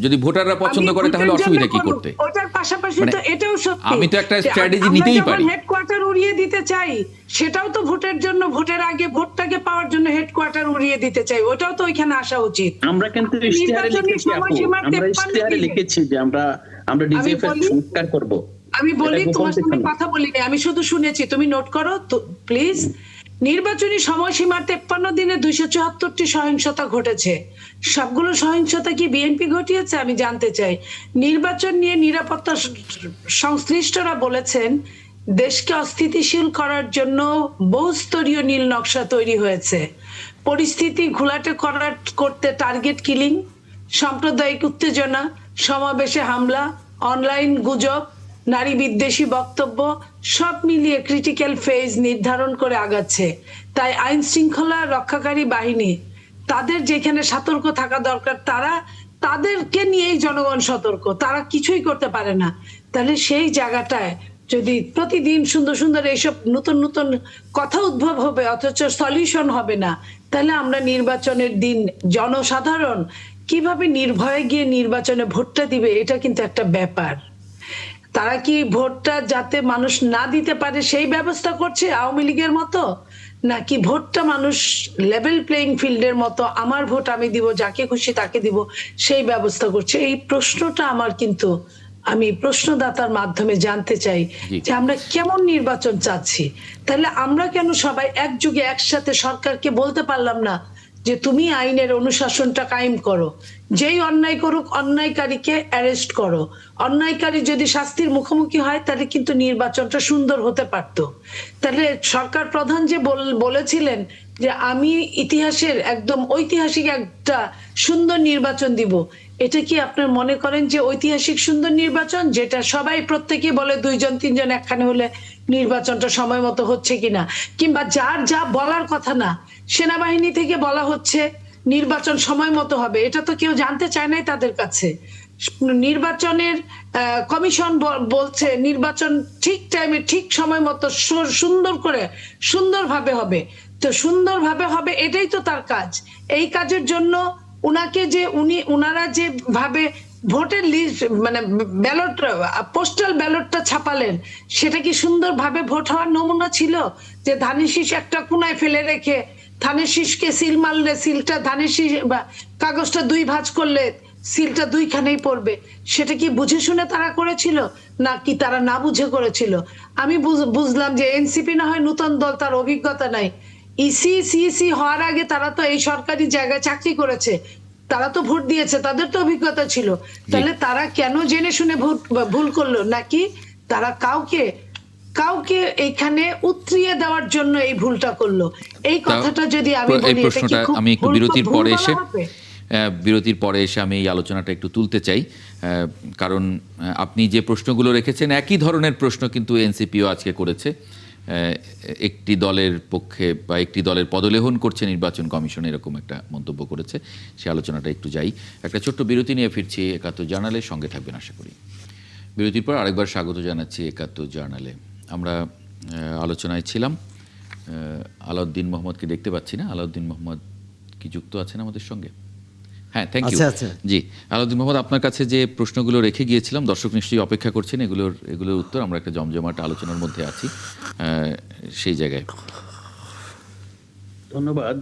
যদি ভোটাররা পছন্দ করে তাহলে অসুবিধা কি করতে? ওটার পাশাপাশি তো এটাও সত্যি, আমি তো একটা স্ট্র্যাটেজি নিতেই পারি। হেডকোয়ার্টার উড়িয়ে দিতে চাই, সেটাও তো ভোটের জন্য, ভোটের আগে ভোটটাকে পাওয়ার জন্য হেডকোয়ার্টার উড়িয়ে দিতে চাই, ওটাও তো ওইখানে আসা উচিত। আমরা কিন্তু ইশতেহারে লিখেছি যে আমরা ডিজিএফআই সংস্কার করব। আমি বলি, তোমার সঙ্গে কথা বলিনি, আমি শুধু শুনেছি, তুমি নোট করো প্লিজ। নির্বাচনী সময়সীমার 53 দিনে 274টি সহিংসতা ঘটেছে। সবগুলো সহিংসতা কি বিএনপি ঘটিয়েছে? আমি জানতে চাই। নির্বাচন নিয়ে নিরাপত্তা সংশ্লিষ্টরা বলেছেন, দেশকে অস্থিতিশীল করার জন্য বহুস্তরীয় নীল নকশা তৈরি হয়েছে। পরিস্থিতি ঘোলাটে করতে টার্গেট কিলিং, সাম্প্রদায়িক উত্তেজনা, সমাবেশে হামলা, অনলাইন গুজব, নারী বিদ্বেষী বক্তব্য, সব মিলিয়ে ক্রিটিক্যাল ফেজ নির্ধারণ করে আগাচ্ছে। তাই আইন শৃঙ্খলা রক্ষাকারী বাহিনী, তাদের যেখানে সতর্ক থাকা দরকার, তাদেরকে নিয়েই জনগণ সতর্ক, তারা কিছুই করতে পারে না। তাহলে সেই জায়গাটায় যদি প্রতিদিন সুন্দর সুন্দর এইসব নতুন নতুন কথা উদ্ভব হবে অথচ সলিউশন হবে না, তাহলে আমরা নির্বাচনের দিন জনসাধারণ কিভাবে নির্ভয়ে গিয়ে নির্বাচনে ভোটটা দিবে, এটা কিন্তু একটা ব্যাপার। তারা কি ভোটটা যাতে মানুষ না দিতে পারে সেই ব্যবস্থা করছে আওয়ামী লীগের মতো, নাকি ভোটটা মানুষ লেভেল প্লেইং ফিল্ডের মতো আমার ভোট আমি দিব, যাকে খুশি তাকে দিব, সেই ব্যবস্থা করছে? এই প্রশ্নটা আমার, কিন্তু আমি প্রশ্নদাতার মাধ্যমে জানতে চাই যে আমরা কেমন নির্বাচন চাচ্ছি। তাহলে আমরা কেন সবাই একযোগে একসাথে সরকারকে বলতে পারলাম না যে তুমি আইনের অনুশাসনটা কায়েম করো, যেই অন্যায় করুক অন্যায়কারীকে অ্যারেস্ট করো, অন্যায়কারী যদি শাস্তির মুখোমুখি হয় তাহলে কিন্তু নির্বাচনটা সুন্দর হতে পারতো। তাহলে সরকার প্রধান যে বলেছিলেন যে আমি ইতিহাসের একদম ঐতিহাসিক একটা সুন্দর নির্বাচন দিব, এটা কি আপনার মনে করেন যে ঐতিহাসিক সুন্দর নির্বাচন, যেটা সবাই প্রত্যেকে বলে 2-3 একখানে হলে নির্বাচনটা সময় মতো হচ্ছে কিনা? কিংবা যার যা বলার কথা না, সেনাবাহিনী থেকে বলা হচ্ছে নির্বাচন সময় মতো হবে, এটা তো কেউ জানতে চায় নাই তাদের কাছে। নির্বাচনের কমিশন বলছে নির্বাচন ঠিক টাইমে ঠিক সময় মতো সুন্দরভাবে হবে। তো সুন্দরভাবে হবে, এটাই তো তার কাজ। এই কাজের জন্য ওনারা যে ভাবে ভোটের লিস্ট মানে ব্যালট, পোস্টাল ব্যালটটা ছাপালেন, সেটা কি সুন্দরভাবে ভোট হওয়ার নমুনা ছিল? যে ধানের শীষ একটা কোনায় ফেলে রেখে ধানের শীষকে সিল মারলে, সিলটা ধানের শীষ বা কাগজটা 2 ভাঁজ করলে সিলটা দুইখানেই পড়বে, সেটা কি বুঝে শুনে তারা করেছিল নাকি তারা না বুঝে করেছিল? আমি বুঝলাম যে এনসিপি না হয় নতুন দল, তার অভিজ্ঞতা নাই। ইসি সিইসি হওয়ার আগে তারা তো এই সরকারি জায়গায় চাকরি করেছে, তারা তো ভোট দিয়েছে, তাদের তো অভিজ্ঞতা ছিল। তাহলে তারা কেন জেনে শুনে ভুল করলো, নাকি তারা কাউকে এখানে উতরিয়ে দেওয়ার জন্য এই ভুলটা করলো? এই কথাটা যদি আমি এই বলি, এটা কি প্রশ্নটা খুব আমি একটু ভুল বিরতির পরে বলা এসে হবে? বিরতির পরে এসে আমি এই আলোচনাটা একটু তুলতে চাই, কারণ আপনি যে প্রশ্নগুলো রেখেছেন একই ধরনের প্রশ্ন কিন্তু এনসিপিও আজকে করেছে। একটি দলের পক্ষে বা একটি দলের পদলেহন করছে নির্বাচন কমিশন, এরকম একটা মন্তব্য করেছে। সে আলোচনাটা একটু যাই। একটা ছোট্ট বিরতি নিয়ে ফিরছি ৭১ জার্নালের সঙ্গে থাকবেন আশা করি। বিরতির পর আরেকবার স্বাগত জানাচ্ছি ৭১ জার্নালে। আমরা আলোচনায় ছিলাম। আলাউদ্দিন মোহাম্মদকে দেখতে পাচ্ছি না। আলাউদ্দিন মোহাম্মদ কি যুক্ত আছেন আমাদের সঙ্গে? হ্যাঁ, থ্যাংক ইউ। জি, আলাউদ্দিন মোহাম্মদ, আপনার কাছে যে প্রশ্নগুলো রেখে গিয়েছিলাম, দর্শক নিশ্চয়ই অপেক্ষা করছেন এগুলোর উত্তর। আমরা একটা জমজমাট আলোচনার মধ্যে আছি সেই জায়গায়। ধন্যবাদ।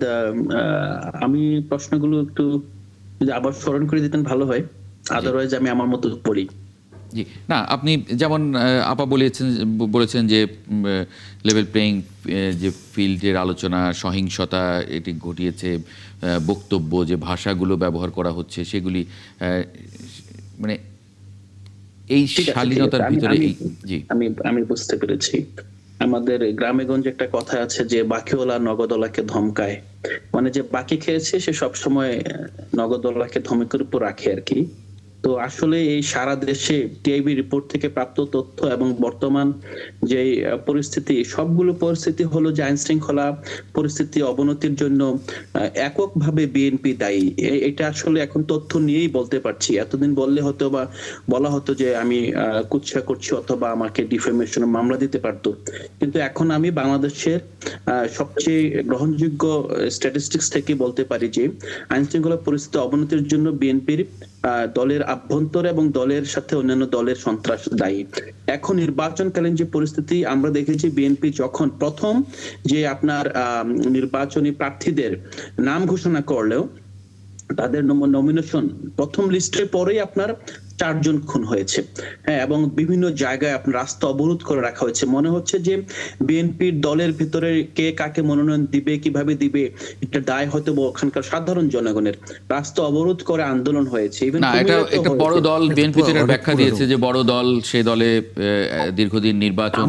আমি প্রশ্নগুলো একটু যদি আবার স্মরণ করে দিতেন ভালো হয়, আদারওয়াইজ আমি আমার মতো পড়ি। জি, না, আপনি যেমন আপা বলেছেন যে লেভেল প্লেইং যে ফিল্ডের আলোচনা, সহিংসতা এটি ঘটিয়েছে, বক্তব্য যে ভাষাগুলো ব্যবহার করা হচ্ছে সেগুলি মানে এই শালীনতার ভিতরে। জি, আমি বুঝতে পেরেছি। আমাদের গ্রামে গঞ্জে একটা কথা আছে যে বাকিওয়ালা নগদওয়ালাকে ধমকায়, মানে যে বাকি খেয়েছে সে সবসময় নগদওয়ালাকে ধমকের উপর রাখে আর কি। তো আসলে এই সারা দেশে টিআইবি রিপোর্ট থেকে প্রাপ্ত তথ্য এবং বর্তমান যে পরিস্থিতি, সবগুলো পরিস্থিতি হলো যে আইন শৃঙ্খলা পরিস্থিতি অবনতির জন্য এককভাবে বিএনপি দায়ী। এটা আসলে এখন তথ্য নিয়েই বলতে পারছি। এতদিন বললে হয়তো বা বলা হতো যে আমি কুৎসা করছি অথবা আমাকে ডিফেমেশনের মামলা দিতে পারতো, কিন্তু এখন আমি বাংলাদেশের সবচেয়ে গ্রহণযোগ্য স্ট্যাটিস্টিক্স থেকে বলতে পারি যে আইন শৃঙ্খলা পরিস্থিতি অবনতির জন্য বিএনপির দলের আভ্যন্তর এবং দলের সাথে অন্যান্য দলের সন্ত্রাস দায়ী। এখন নির্বাচনকালীন যে পরিস্থিতি আমরা দেখেছি, বিএনপি যখন প্রথম যে আপনার নির্বাচনী প্রার্থীদের নাম ঘোষণা করলেও তাদের নমিনেশন প্রথম লিস্টের পরেই আপনার 4 জন খুন হয়েছে। হ্যাঁ, এবং বিভিন্ন জায়গায় আপনার রাস্তা অবরোধ করে রাখা হয়েছে। মনে হচ্ছে যে বিএনপির দলের ভিতরে কে কাকে মনোনয়ন দিবে, কিভাবে দিবে, এটা দায় হয়তো ওখানকার সাধারণ জনগণের। রাস্তা অবরোধ করে আন্দোলন হয়েছে। না, এটা একটা বড় দল বিএনপি থেকে ব্যাখ্যা দিয়েছে যে বড় দল, সে দলে দীর্ঘদিন নির্বাচন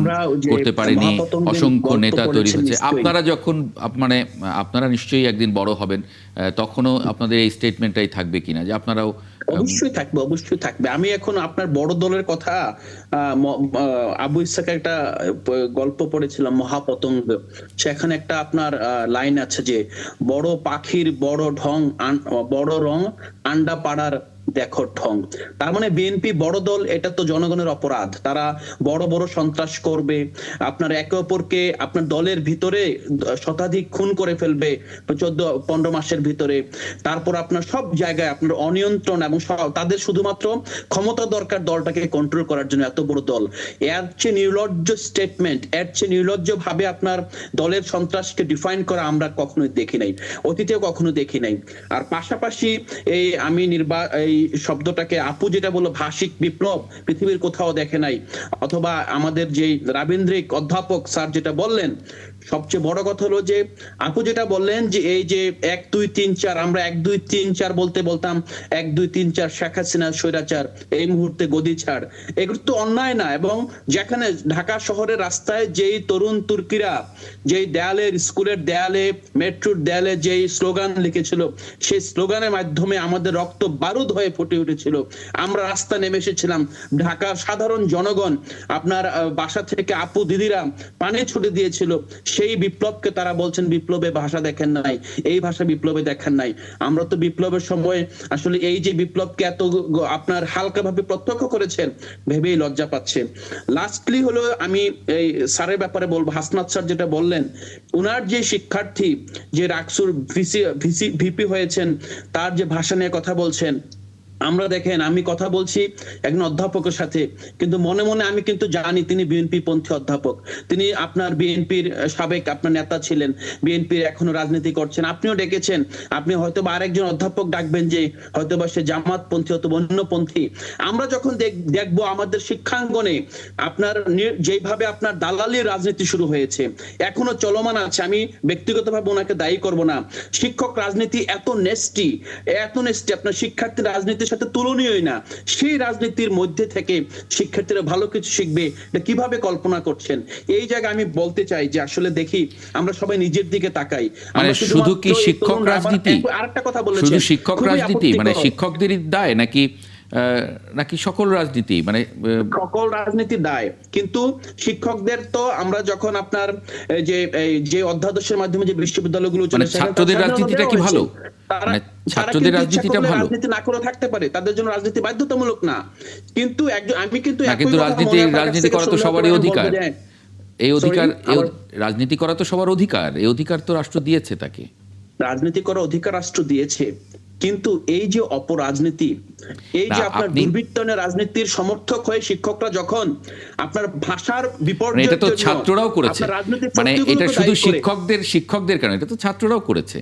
করতে পারেনি, অসংখ্য নেতা তৈরি হয়েছে। আপনারা যখন মানে আপনারা নিশ্চয়ই একদিন বড় হবেন, তখনও আপনাদের এই স্টেটমেন্টটাই থাকবে কিনা যে আপনারাও? অবশ্যই থাকবে। আমি এখন আপনার বড় দলের কথা, আবু ইসহাকের একটা গল্প পড়েছিলাম, মহাপতঙ্গ। সেখানে একটা আপনার লাইন আছে যে বড় পাখির বড় ঢং, বড় রং, আন্ডা পাড়ার দেখো ঠং। তার মানে বিএনপি বড় দল, এটা তো জনগণের অপরাধ। তারা বড় বড় সন্ত্রাস করবে, আপনার একে অপরকে আপনার দলের ভিতরে শতাধিক খুন করে ফেলবে 14-15 মাসের ভিতরে। তারপর আপনার সব জায়গায় আপনার অনিয়ন্ত্রণ, এবং তাদের শুধুমাত্র ক্ষমতা দরকার দলটাকে কন্ট্রোল করার জন্য। এত বড় দল, এর চেয়ে নির্লজ্জ স্টেটমেন্ট, এর চেয়ে নির্লজ্জ ভাবে আপনার দলের সন্ত্রাসকে ডিফাইন করা আমরা কখনোই দেখি নাই, অতীতেও কখনো দেখি নাই। আর পাশাপাশি এই আমি এই শব্দটাকে আপু যেটা বললো ভাষিক বিপ্লব, পৃথিবীর কোথাও দেখে নাই। অথবা আমাদের যে রাবীন্দ্রিক অধ্যাপক স্যার যেটা বললেন, সবচেয়ে বড় কথা হলো যে আপু যেটা বললেন যে এই যে 1, 2, 3, 4, আমরা 1, 2, 3, 4 বলতাম 1, 2, 3, 4 শেখ হাসিনা স্বৈরাচার, এই মুহূর্তে গদি ছাড়, এগুলো তো অন্যায় না। এবং যেখানে ঢাকা শহরের রাস্তায় যেই তরুণ তুর্কিরা যেই দেয়ালের, স্কুলের দেয়ালে, মেট্রোর দেয়ালে যেই স্লোগান লিখেছিল, সেই স্লোগানের মাধ্যমে আমাদের রক্ত বারুদ হয়ে ফুটে উঠেছিল। আমরা রাস্তা নেমে এসেছিলাম, ঢাকার সাধারণ জনগণ আপনার বাসা থেকে আপু দিদিরা পানি ছুটে দিয়েছিল। সেই বিপ্লবকে তারা বলছেন বিপ্লবে ভাষা দেখেন নাই, এই ভাষা বিপ্লবে দেখেন নাই। আমরা তো বিপ্লবের সময় আসলে এই যে বিপ্লবকে এত আপনার হালকাভাবে প্রত্যক্ষ করেছেন ভেবেই লজ্জা পাচ্ছে। লাস্টলি হলো আমি এই স্যারের ব্যাপারে বলবো, হাসনাত স্যার যেটা বললেন, উনার যে শিক্ষার্থী যে রাকসুর ভিপি হয়েছেন, তার যে ভাষা নিয়ে কথা বলছেন, আমরা দেখেন, আমি কথা বলছি একজন অধ্যাপকের সাথে, কিন্তু মনে মনে আমি কিন্তু জানি তিনি বিএনপি পন্থী অধ্যাপক। তিনি আপনার বিএনপির সাবেক আপনার নেতা ছিলেন, বিএনপির এখনো রাজনীতি করছেন। আপনিও ডেকেছেন, আপনি হয়তো বা আরেকজন অধ্যাপক ডাকবেন যে হয়তো বা সে জামাত পন্থী অথবা অন্যপন্থী। আমরা যখন দেখবো আমাদের শিক্ষাঙ্গনে আপনার যেভাবে আপনার দালালির রাজনীতি শুরু হয়েছে, এখনো চলমান আছে, আমি ব্যক্তিগতভাবে ওনাকে দায়ী করব না। শিক্ষক রাজনীতি এত নেস্টি আপনার শিক্ষার্থী রাজনীতির সাথে তুলনীয়ই না। সেই রাজনীতির মধ্যে থেকে শিক্ষার্থীরা ভালো কিছু শিখবে, এটা কিভাবে কল্পনা করছেন? এই জায়গায় আমি বলতে চাই যে আসলে দেখি আমরা সবাই নিজের দিকে তাকাই। মানে শুধু কি শিক্ষক রাজনীতি, আরেকটা কথা বলেছেন, শুধু শিক্ষক খুবই রাজনীতি মানে আপত্তিকর। শিক্ষকদেরই দায় নাকি সকল রাজনীতি, মানে সকল রাজনীতির দায়, কিন্তু শিক্ষকদের তো আমরা যখন আপনার যে অধ্যাদেশের মাধ্যমে যে বিশ্ববিদ্যালয়গুলো মানে চলেছে, ছাত্রদের রাজনীতিটা কি ভালো? মানে ছাত্রদের রাজনীতিটা ভালো? রাজনীতি না করে থাকতে পারে, তাদের জন্য রাজনীতি বাধ্যতামূলক না। কিন্তু আমি কিন্তু না, কিন্তু রাজনীতি করা তো সবারই অধিকার। এই অধিকার, রাজনীতি করা তো সবার অধিকার, এই অধিকার তো রাষ্ট্র দিয়েছে তাকে। রাজনীতি করার অধিকার রাষ্ট্র দিয়েছে, কিন্তু এই যে অপরাজনীতি, এই যে আপনার দুর্বৃত্তায়নের রাজনীতির সমর্থক হয়ে শিক্ষকরা যখন আপনার ভাষার বিপর্যয়, এটা তো ছাত্ররাও করেছে, মানে এটা শুধু শিক্ষকদের কারণে, এটা তো ছাত্ররাও করেছে।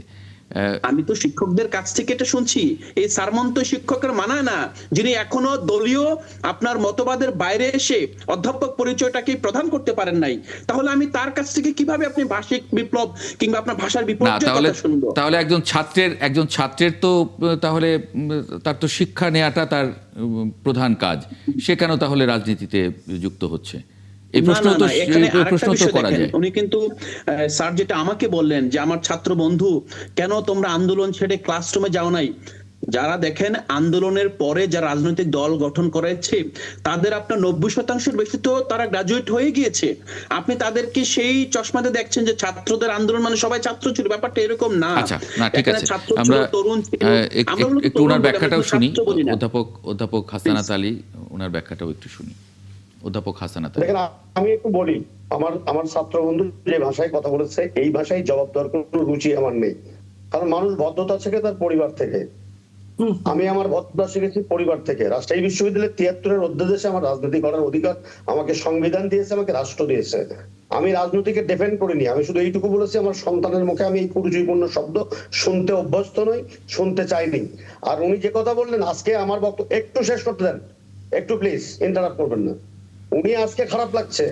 আমি তো শিক্ষকদের কাছ থেকে এটা শুনছি। এই সারমন্ত শিক্ষকের মানায় না, যিনি এখনো দলীয় আপনার মতবাদের বাইরে এসে অধ্যাপক পরিচয়টাকে প্রদান করতে পারেন নাই, তাহলে আমি তার কাছ থেকে কিভাবে আপনি ভাষিক বিপ্লব কিংবা আপনার ভাষার বিপর্যয় কথা শুনবো? তাহলে একজন ছাত্রের তো তাহলে তার তো শিক্ষা নেওয়াটা তার প্রধান কাজ, সে কেন তাহলে রাজনীতিতে যুক্ত হচ্ছে? এই প্রশ্ন তো করা যায়। উনি কিন্তু স্যার যেটা আমাকে বললেন যে আমার ছাত্র বন্ধু, কেন তোমরা আন্দোলন ছেড়ে ক্লাসরুমে যাও নাই? যারা দেখেন আন্দোলনের পরে যারা রাজনৈতিক দল গঠন করেছে তাদের আপনার 90% বেশি তো তারা গ্রাজুয়েট হয়ে গিয়েছে। আপনি তাদেরকে সেই চশমাতে দেখছেন যে ছাত্রদের আন্দোলন মানে সবাই ছাত্র ছিল, ব্যাপারটা এরকম না। আচ্ছা, না ঠিক আছে, আমরা একটু ওনার ব্যাখ্যাটাও শুনি। অধ্যাপক হাসানাত আলী, ওনার ব্যাখ্যাটাও একটু শুনি। অধ্যাপক হাসানাত আলী, দেখেন আমি একটু বলি, আমার ছাত্র বন্ধু যে ভাষায় কথা বলেছে এই ভাষায় জবাব দেওয়ার কোনো রুচি আমার নেই, কারণ মানুষ ভদ্রতা শেখে তার পরিবার থেকে। আমি আমার ভদ্রতা শিখেছি পরিবার থেকে। রাজশাহী বিশ্ববিদ্যালয়ের 73-এর অধ্যাদেশে আমার রাজনীতি করার অধিকার আমাকে সংবিধান দিয়েছে, আমাকে রাষ্ট্র দিয়েছে। আমি রাজনীতিকে ডিফেন্ড করিনি, আমি শুধু এইটুকু বলেছি আমার সন্তানের মুখে আমি এই কুরুচিপূর্ণ শব্দ শুনতে অভ্যস্ত নই, শুনতে চাইনি। আর উনি যে কথা বললেন আজকে, আমার বক্তব্য একটু শেষ করতে দেন, একটু প্লিজ ইন্টারাপ্ট করবেন না। উনি আজকে খারাপ লাগছে,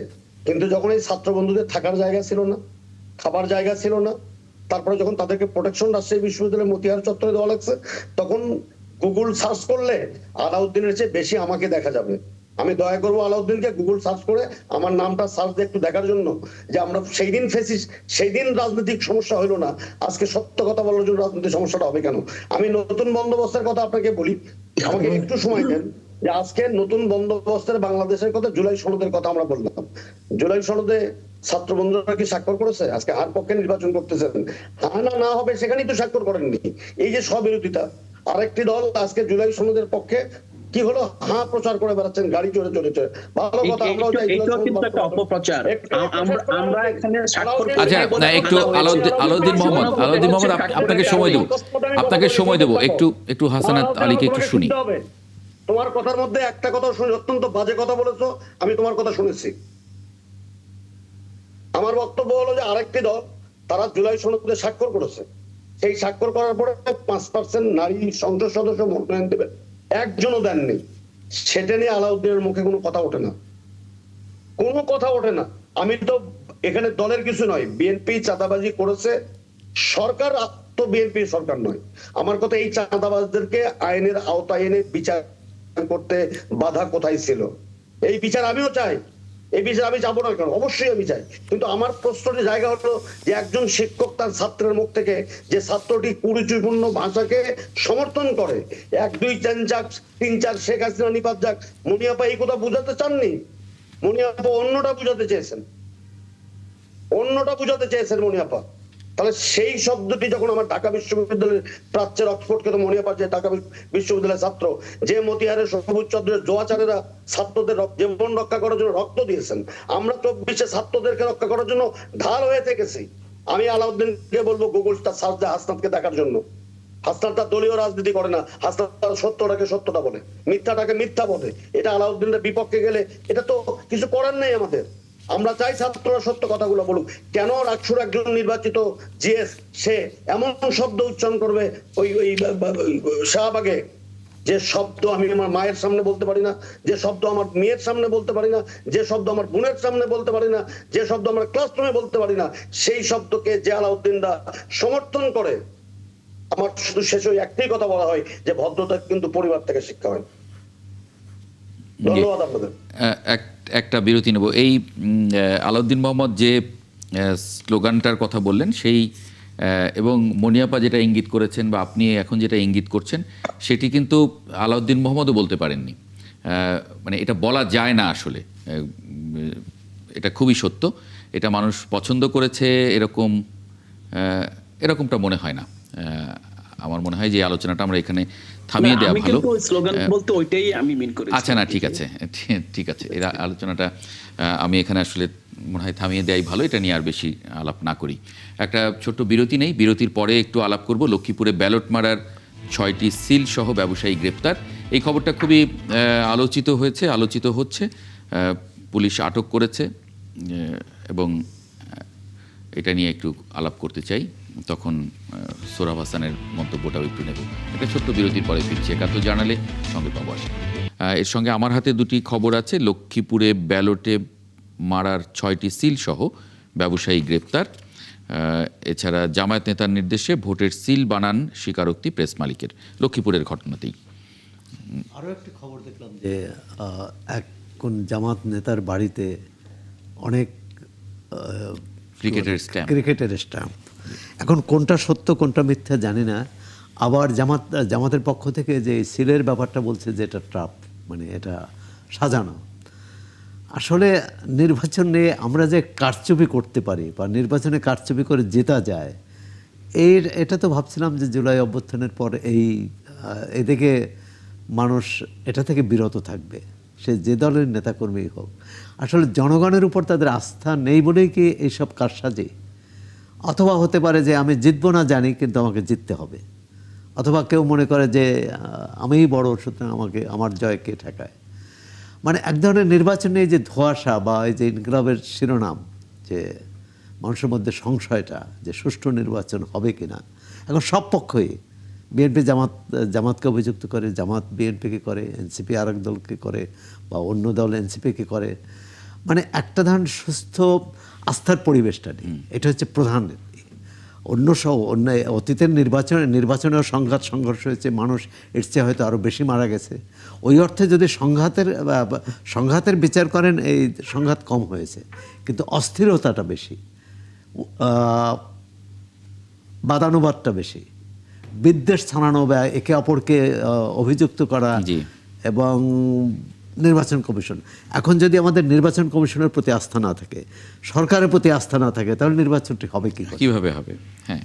কিন্তু যখন এই ছাত্র বন্ধুদের থাকার জায়গা ছিল না, খাবার জায়গা ছিল না, তারপরে যখন তাদেরকে প্রোটেকশন রাজশাহী বিশ্ববিদ্যালয়ের মতিহার চত্বরে দেওয়া লাগছে, তখন গুগল সার্চ করলে আলাউদ্দিনের চেয়ে বেশি আমাকে দেখা যাবে। আমি দয়া করবো আলাউদ্দিনকে গুগল সার্চ করে আমার নামটা সার্চ দিয়ে একটু দেখার জন্য, যে আমরা সেই দিন রাজনৈতিক সমস্যা হইলো না, আজকে সত্য কথা বলার জন্য রাজনৈতিক সমস্যাটা হবে কেন? আমি নতুন বন্দোবস্তের কথা আপনাকে বলি, আমাকে একটু সময় দেন। যে আজকে নতুন বন্দোবস্তের বাংলাদেশের কথা, জুলাই সনদের কথা আমরা বললাম। জুলাই সনদে ছাত্র বন্ধুরা কি স্বাক্ষর করেছে? আজকে হার পক্ষে নির্বাচন করতেছেন, হ্যাঁ না হবে সেখানেই তো স্বাক্ষর করেননি। এই যে স্ববিরোধিতা, আরেকটি দল আজকে জুলাই সনদের পক্ষে কি হলো, হ্যাঁ প্রচার করে বেড়াচ্ছেন গাড়ি চড়ে চড়েছে। ভালো কথা, আমরাও চাই অপপ্রচার। আমরা এখানে আচ্ছা না, একটু আলাউদ্দিন মোহাম্মদ আপনাকে সময় দেব, একটু হাসানাত আলীকে একটু শুনি। তোমার কথার মধ্যে একটা কথা শুনে অত্যন্ত বাজে কথা বলেছো, আমি তোমার কথা শুনেছি। আমার বক্তব্য হলো যে আরেকটি দল তারা জুলাই সনদে স্বাক্ষর করেছে, সেই স্বাক্ষর করার পরে 5% নারী সংসদ সদস্য মনোনয়ন দেবেন, একজনও দেননি। সেটা নিয়ে আলাউদ্দিনের মুখে কোনো কথা ওঠে না, কোনো কথা ওঠে না। আমি তো এখানে দলের কিছু নয়, বিএনপি চাঁদাবাজি করেছে, সরকার তো বিএনপি সরকার নয়। আমার কথা, এই চাঁদাবাজদেরকে আইনের আওতায় এনে বিচার করতে বাধা কোথায় ছিল? এই বিচার আমিও চাই, এই বিচার আমি যাবো না কেন, অবশ্যই আমি চাই। কিন্তু আমার প্রশ্নের জায়গা হলো যে একজন শিক্ষক তার ছাত্রের মুখ থেকে যে ছাত্রটি কুরুচিপূর্ণ ভাষাকে সমর্থন করে, 1, 2, 3, 4 শেখ হাসিনা নিপাত যাক, মুনিয়াপা এই কথা বুঝাতে চাননি। মুনিয়াপা অন্যটা বুঝাতে চেয়েছেন মুনিয়াপা। তাহলে সেই শব্দটি যখন আমার ঢাকা বিশ্ববিদ্যালয়ের প্রাচ্যের অক্সফোর্ডকে তো মনিয়াপা যে ঢাকা বিশ্ববিদ্যালয়ের ছাত্র, যে মতিহারের সবুজ চন্দ্রের জোয়াচারেরা ছাত্রদের জীবন রক্ষা করার জন্য রক্ত দিয়েছেন, আমরা 24-এ ছাত্রদেরকে রক্ষা করার জন্য ঢাল হয়ে থেকেছি। আমি আলাউদ্দিনকে বলবো গুগলটা সার্চ দিয়ে হাসনাতকে দেখার জন্য, হাসনাত তার দলীয় রাজনীতি করে না, হাসনাত তার সত্যটাকে সত্যটা বলে, মিথ্যাটাকে মিথ্যা বলে। এটা আলাউদ্দিনের বিপক্ষে গেলে এটা তো কিছু করার নেই আমাদের। আমরা চাই ছাত্ররা সত্য কথাগুলো বলুক। কেন রাকসুর একজন নির্বাচিত জিএস সে এমন শব্দ উচ্চারণ করবে ওই শাহবাগে, যে শব্দ আমি আমার মায়ের সামনে বলতে পারি না, যে শব্দ আমার মেয়ের সামনে বলতে পারি না, যে শব্দ আমার বোনের সামনে বলতে পারি না, যে শব্দ আমার ক্লাসরুমে বলতে পারি না, সেই শব্দকে যে আলাউদ্দিনরা সমর্থন করে। আমার শুধু শেষ ওই একটাই কথা বলা হয় যে ভদ্রতা কিন্তু পরিবার থেকে শিক্ষা হয়। ধন্যবাদ আপনাদের। একটা বিরতি নেব। এই আলাউদ্দিন মোহাম্মদ যে স্লোগানটার কথা বললেন সেই এবং মনিয়াপা যেটা ইঙ্গিত করেছেন বা আপনি এখন যেটা ইঙ্গিত করছেন সেটি কিন্তু আলাউদ্দিন মোহাম্মদও বলতে পারেননি। মানে এটা বলা যায় না আসলে, এটা খুবই সত্য। এটা মানুষ পছন্দ করেছে এরকমটা মনে হয় না। আমার মনে হয় যে আলোচনাটা আমরা এখানে থামিয়ে দেওয়া ভালো। স্লোগান বলতে ওইটাই আমি মিন করেছি। আচ্ছা, না ঠিক আছে, ঠিক আছে। এর আলোচনাটা আমি এখানে আসলে মনে হয় থামিয়ে দেওয়াই ভালো, এটা নিয়ে আর বেশি আলাপ না করি। একটা ছোট্ট বিরতি নেই, বিরতির পরে একটু আলাপ করব। লক্ষ্মীপুরে ব্যালট মারার 6টি সিল সহ ব্যবসায়ী গ্রেপ্তার, এই খবরটা খুবই আলোচিত হচ্ছে। পুলিশ আটক করেছে এবং এটা নিয়ে একটু আলাপ করতে চাই। তখন সোহরাব হাসানের মন্তব্যটাও একটু নেব। একটা ছোট্ট বিরতির পরে ফিরছি। একাত্তর জানালে সঙ্গে পাবো আসে। এর সঙ্গে আমার হাতে দুটি খবর আছে। লক্ষ্মীপুরে ব্যালটে মারার 6টি সিল সহ ব্যবসায়ী গ্রেপ্তার। এছাড়া জামায়াত নেতার নির্দেশে ভোটের সিল বানান স্বীকারোক্তি প্রেস মালিকের, লক্ষ্মীপুরের ঘটনাতেই। আরও একটি খবর দেখলাম যে কোন জামাত নেতার বাড়িতে অনেক ক্রিকেটের স্ট্যাম্প। এখন কোনটা সত্য কোনটা মিথ্যা জানি না। আবার জামাতের পক্ষ থেকে যে সিলের ব্যাপারটা বলছে যে এটা ট্রাপ, মানে এটা সাজানো। আসলে নির্বাচন নিয়ে আমরা যে কারচুপি করতে পারি বা নির্বাচনে কারচুপি করে জেতা যায়, এটা তো ভাবছিলাম যে জুলাই অভ্যুত্থানের পর এদিকে মানুষ এটা থেকে বিরত থাকবে, সে যে দলের নেতাকর্মী হোক। আসলে জনগণের উপর তাদের আস্থা নেই বলেই কি এইসব কারসাজি? অথবা হতে পারে যে আমি জিতবো না জানি কিন্তু আমাকে জিততে হবে, অথবা কেউ মনে করে যে আমিই বড়, সুতরাং আমার জয়কে ঠেকায়। মানে এক ধরনের নির্বাচনে যে ধোঁয়াশা বা এই যে ইনকিলাবের শিরোনাম, যে মানুষের মধ্যে সংশয়টা যে সুষ্ঠু নির্বাচন হবে কিনা, এখন সব পক্ষই, বিএনপি জামাতকে অভিযুক্ত করে, জামাত বিএনপিকে করে, এনসিপি আরেক দলকে করে, বা অন্য দল এনসিপিকে করে। মানে একটা ধরনের সুস্থ আস্থার পরিবেশটা নেই। এটা হচ্ছে প্রধান। অন্য অতীতের নির্বাচনেও সংঘর্ষ হয়েছে, মানুষ এর চেয়ে হয়তো আরও বেশি মারা গেছে। ওই অর্থে যদি সংঘাতের বিচার করেন, এই সংঘাত কম হয়েছে, কিন্তু অস্থিরতাটা বেশি, বাদানুবাদটা বেশি, বিদ্বেষ ছড়ানো বা একে অপরকে অভিযুক্ত করা। এবং নির্বাচন কমিশন, এখন যদি আমাদের নির্বাচন কমিশনের প্রতি আস্থা না থাকে, সরকারের প্রতি আস্থা না থাকে, তাহলে নির্বাচনটি হবে কিভাবে হবে? হ্যাঁ,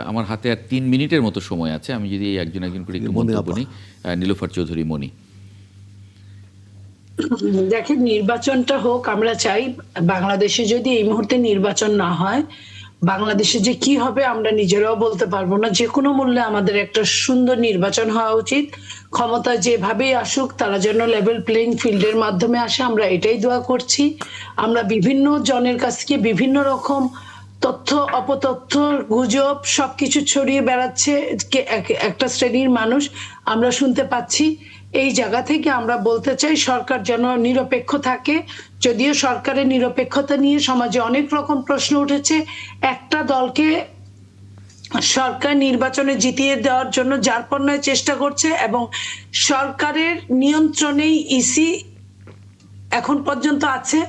আমার হাতে আর 3 মিনিটের মতো সময় আছে। আমি যদি একজন করে একটু মন্তব্য নিই। নীলুফার চৌধুরী মনি। দেখেন, নির্বাচনটা হোক, আমরা চাই। বাংলাদেশে যদি এই মুহূর্তে নির্বাচন না হয়, বাংলাদেশে যে কি হবে আমরা নিজেরাও বলতে পারবো না। যে কোনো মূল্যে আমাদের একটা সুন্দর নির্বাচন হওয়া উচিত। ক্ষমতা যেভাবেই আসুক, তারা যেন লেভেল প্লেইং ফিল্ডের মাধ্যমে আসে, আমরা এটাই দোয়া করছি। আমরা বিভিন্ন জনের কাছ থেকে বিভিন্ন রকম তথ্য, অপতথ্য, গুজব সবকিছু ছড়িয়ে বেড়াচ্ছে একটা শ্রেণীর মানুষ, আমরা শুনতে পাচ্ছি। এই জায়গা থেকে আমরা বলতে চাই সরকার যেন নিরপেক্ষ থাকে। যদিও সরকারের নিরপেক্ষতা নিয়ে সমাজে অনেক রকম প্রশ্ন উঠেছে। একটা দলকে সরকার নির্বাচনে জিতিয়ে দেওয়ার জন্য যারপরনায় চেষ্টা করছে, এবং সরকারের নিয়ন্ত্রণেই ইসি এখন পর্যন্ত আছে।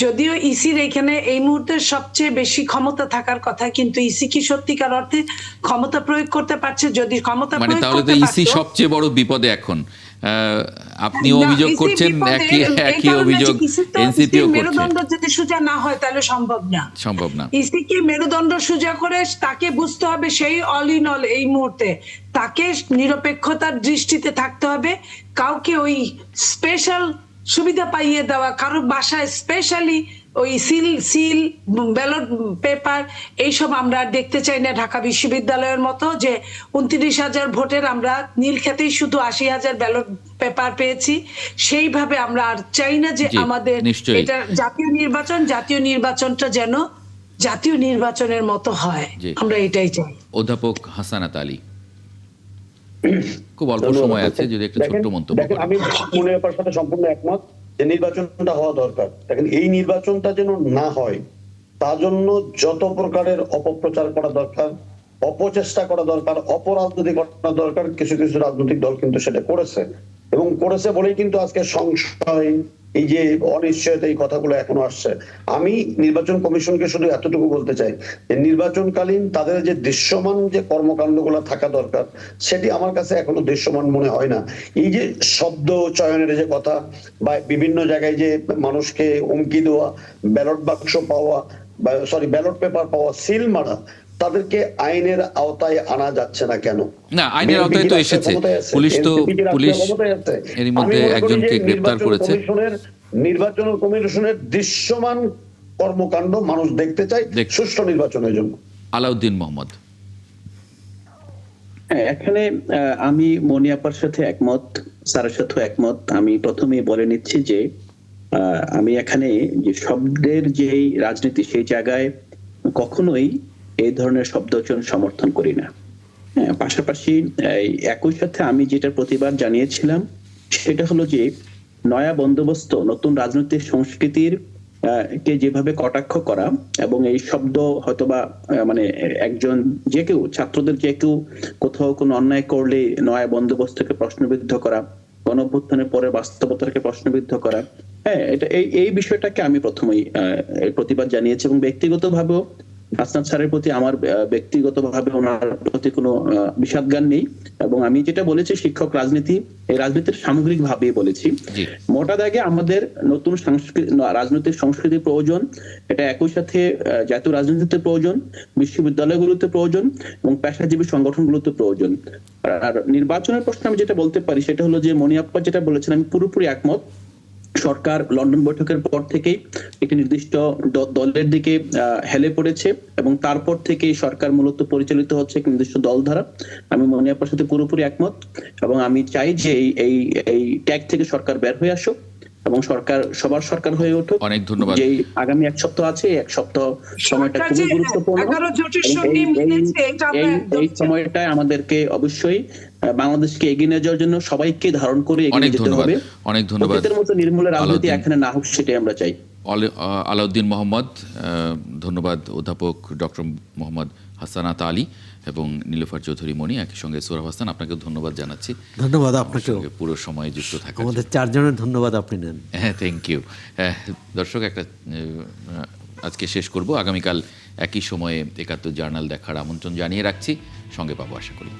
যদিও ইসির এখানে এই মুহূর্তে সবচেয়ে বেশি ক্ষমতা থাকার কথা, কিন্তু ইসি কি সত্যিকার অর্থে ক্ষমতা প্রয়োগ করতে পারছে? যদি ক্ষমতা প্রয়োগ তাহলে তো ইসি সবচেয়ে বড় বিপদে এখন। আপনিও অভিযোগ করছেন, একই অভিযোগ এনসিপিও করছে। মেরুদণ্ড যদি সোজা না হয় তাহলে সম্ভব না। ইসি কি মেরুদণ্ড সোজা করে তাকে বুঝতে হবে সেই অল ইন অল। এই মুহূর্তে তাকে নিরপেক্ষতার দৃষ্টিতে থাকতে হবে। কাউকে ওই স্পেশাল সুবিধা পাইয়ে দেওয়া, কারো বাসায় স্পেশালি ওই সিল ব্যালট পেপার এইসব আমরা আর দেখতে চাই না ঢাকা বিশ্ববিদ্যালয়ের মতো, যে 29,000 ভোটের আমরা নীলক্ষেতেই শুধু 80,000 ব্যালট পেপার পেয়েছি। সেইভাবে আমরা আর চাই না যে জি, আমাদের নিশ্চয়ই। এটা জাতীয় নির্বাচনটা যেন জাতীয় নির্বাচনের মতো হয়, জি। আমরা এটাই চাই। অধ্যাপক হাসানাত আলী, খুব অল্প ধন্যবাদ। সময় আছে, যদি একটা ছোট্ট মন্তব্য দেখেন, করেন। আমি মনে আপনার সাথে সম্পূর্ণ একমত যে নির্বাচনটা হওয়া দরকার। দেখেন, এই নির্বাচনটা যেন না হয় তার জন্য যত প্রকারের অপপ্রচার করা দরকার, অপচেষ্টা করা দরকার, অপরাজনীতি করা দরকার, কিছু কিছু রাজনৈতিক দল কিন্তু সেটা করেছে, এবং করেছে বলেই কিন্তু আজকে সংশয়, এই যে অনিশ্চয়তা, এই কথাগুলো এখনো আসছে। আমি নির্বাচন কমিশনকে শুধু এতটুকু বলতে চাই যে নির্বাচনকালীন তাদের যে দৃশ্যমান যে কর্মকাণ্ডগুলো থাকা দরকার, সেটি আমার কাছে এখনো দৃশ্যমান মনে হয় না। এই যে শব্দ চয়নের যে কথা, বা বিভিন্ন জায়গায় যে মানুষকে হুমকি দেওয়া, ব্যালট বাক্স পাওয়া, ব্যালট পেপার পাওয়া, সিল মারা, তাদেরকে আইনের আওতায় আনা যাচ্ছে না কেন? না, আইনের আওতায় তো এসেছে। পুলিশ এরই মধ্যে একজনকে গ্রেপ্তার করেছে। নির্বাচন কমিশনের দৃশ্যমান কর্মকাণ্ড মানুষ দেখতে চায় সুষ্ঠু নির্বাচনের জন্য। আলাউদ্দিন মোহাম্মদ। হ্যাঁ, এখানে আমি মনি আপার সাথে একমত, স্যারের সাথে একমত। আমি প্রথমেই বলে নিচ্ছি যে আমি এখানে যে শব্দের যে রাজনীতি, সেই জায়গায় কখনোই এই ধরনের শব্দচয়ন সমর্থন করি না। হ্যাঁ, পাশাপাশি একই সাথে আমি যেটা প্রতিবাদ জানিয়েছিলাম সেটা হলো যে নয়া বন্দোবস্ত, নতুন রাজনৈতিক সংস্কৃতির কে যেভাবে কটাক্ষ করা, এবং এই শব্দ হয়তোবা মানে একজন যে কেউ, ছাত্রদের যে কেউ কোথাও কোনো অন্যায় করলে নয়া বন্দোবস্তকে প্রশ্নবিদ্ধ করা, গণঅভ্যুত্থানের পরে বাস্তবতাকে প্রশ্নবিদ্ধ করা, হ্যাঁ, এটা এই বিষয়টাকে আমি প্রথমেই প্রতিবাদ জানিয়েছি। এবং ব্যক্তিগতভাবেও হাসনাত স্যারের প্রতি আমার ব্যক্তিগতভাবে ওনার প্রতি কোনো বিষাদগান নেই। এবং আমি যেটা বলেছি, শিক্ষক রাজনীতি, এই রাজনীতির সামগ্রিক ভাবে বলেছি। মোটা দাগে আমাদের নতুন রাজনৈতিক সংস্কৃতি প্রয়োজন, এটা একই সাথে জাতীয় রাজনীতিতে প্রয়োজন, বিশ্ববিদ্যালয়গুলোতে প্রয়োজন, এবং পেশাজীবী সংগঠনগুলোতে প্রয়োজন। আর নির্বাচনের প্রশ্নে আমি যেটা বলতে পারি সেটা হলো যে মনি আপা যেটা বলেছেন, আমি পুরোপুরি একমত। সরকার লন্ডন বৈঠকের পর থেকেই একটি নির্দিষ্ট দলের দিকে হেলে পড়েছে, এবং তারপর থেকে সরকার মূলত পরিচালিত হচ্ছে একটি নির্দিষ্ট দল দ্বারা। আমি মনি আপার সাথে পুরোপুরি একমত, এবং আমি চাই যে এই ট্যাগ থেকে সরকার বের হয়ে আসুক এবং সরকার সবার সরকার হয়ে উঠুক। অনেক ধন্যবাদ। যে আগামী এক সপ্তাহ আছে, এই এক সপ্তাহ সময়টা খুবই গুরুত্বপূর্ণ। এই সময়টায় আমাদেরকে অবশ্যই বাংলাদেশকে এগিয়ে নিয়ে যাওয়ার জন্য সবাইকে ধারণ করে এগিয়ে যেতে হবে। অনেক ধন্যবাদ। অতীতের মতো নির্মূল রাজনীতি এখানে না হোক, সেটাই আমরা চাই। আলাউদ্দিন মোহাম্মদ, ধন্যবাদ। অধ্যাপক ডক্টর মোহাম্মদ হাসানাত আলী এবং নীলুফার চৌধুরী মনি, একই সঙ্গে সোহরাব হাসান, আপনাকে ধন্যবাদ জানাচ্ছি। ধন্যবাদ আপনাকে, পুরো সময় যুক্ত থাকা। আমাদের চারজনের ধন্যবাদ আপনি নেন। হ্যাঁ, থ্যাংক ইউ। দর্শক, একটা আজকে শেষ করব। আগামীকাল একই সময়ে ৭১ জার্নাল দেখার আমন্ত্রণ জানিয়ে রাখছি। সঙ্গে পাবো আশা করি।